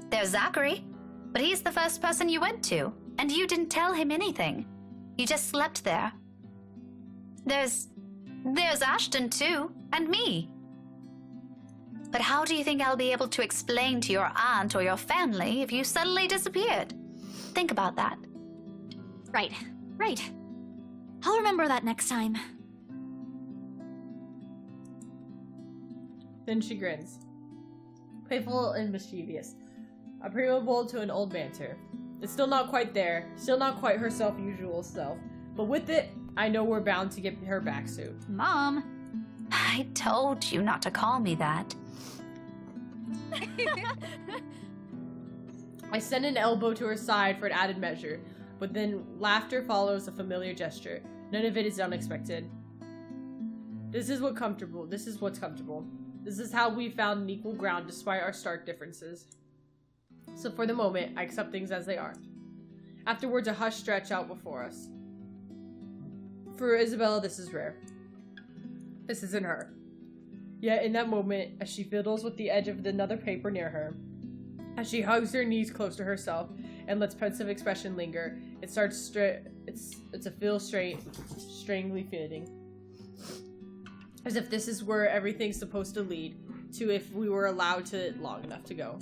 S2: There's Zachary, but he's the first person you went to, and you didn't tell him anything. You just slept there. There's Ashton too, and me. But how do you think I'll be able to explain to your aunt or your family if you suddenly disappeared? Think about that.
S10: Right. I'll remember that next time.
S1: Then she grins. Playful and mischievous. A preamble to an old banter. It's still not quite there, still not quite her usual self, but with it, I know we're bound to get her back soon.
S10: Mom!
S2: I told you not to call me that.
S1: I send an elbow to her side for an added measure, but then laughter follows a familiar gesture. None of it is unexpected. This is what's comfortable. This is how we found an equal ground despite our stark differences. So for the moment, I accept things as they are. Afterwards, a hush stretch out before us. For Isabella, this is rare. This isn't her. Yet in that moment, as she fiddles with the edge of another paper near her, as she hugs her knees close to herself and lets pensive expression linger, it starts it's a feel strangely fitting. As if this is where everything's supposed to lead to if we were allowed to long enough to go.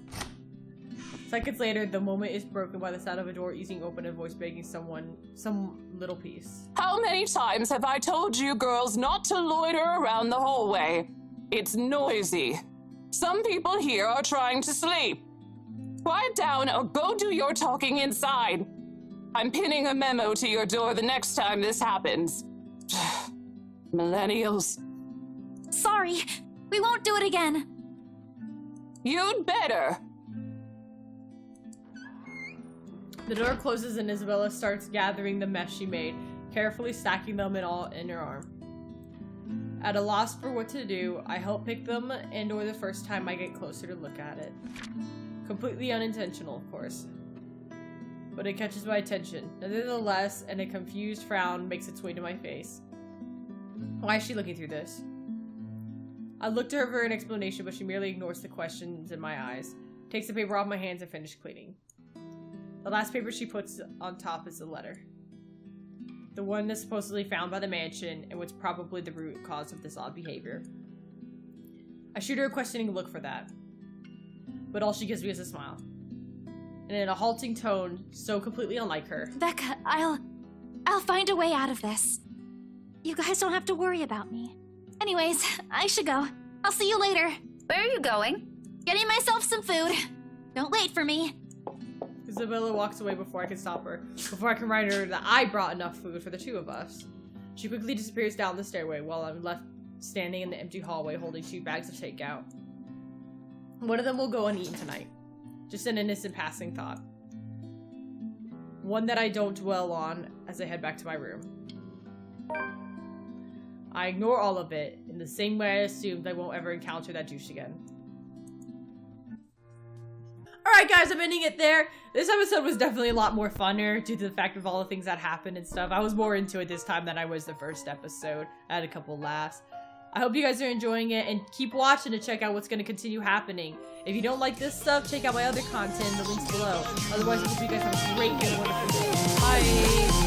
S1: Seconds later, the moment is broken by the sound of a door easing open and a voice begging someone some little piece.
S11: How many times have I told you girls not to loiter around the hallway? It's noisy. Some people here are trying to sleep. Quiet down or go do your talking inside. I'm pinning a memo to your door the next time this happens. Millennials.
S10: Sorry, we won't do it again.
S11: You'd better.
S1: The door closes and Isabella starts gathering the mess she made, carefully stacking them in her arm. At a loss for what to do, I help pick them and or the first time I get closer to look at it. Completely unintentional, of course. But it catches my attention. Nevertheless, and a confused frown makes its way to my face. Why is she looking through this? I look to her for an explanation, but she merely ignores the questions in my eyes, takes the paper off my hands and finishes cleaning. The last paper she puts on top is the letter. The one that's supposedly found by the mansion and was probably the root cause of this odd behavior. I shoot her a questioning look for that. But all she gives me is a smile. And in a halting tone, so completely unlike her.
S10: Becca, I'll find a way out of this. You guys don't have to worry about me. Anyways, I should go. I'll see you later.
S2: Where are you going?
S10: Getting myself some food. Don't wait for me.
S1: Isabella walks away before I can stop her, before I can remind her that I brought enough food for the two of us. She quickly disappears down the stairway while I'm left standing in the empty hallway holding 2 bags of takeout. One of them will go uneaten tonight. Just an innocent passing thought. One that I don't dwell on as I head back to my room. I ignore all of it in the same way I assumed I won't ever encounter that douche again. Alright guys, I'm ending it there. This episode was definitely a lot more funner due to the fact of all the things that happened and stuff. I was more into it this time than I was the first episode. I had a couple laughs. I hope you guys are enjoying it and keep watching to check out what's going to continue happening. If you don't like this stuff, check out my other content in the links below. Otherwise, I hope you guys have a great and wonderful day. Bye!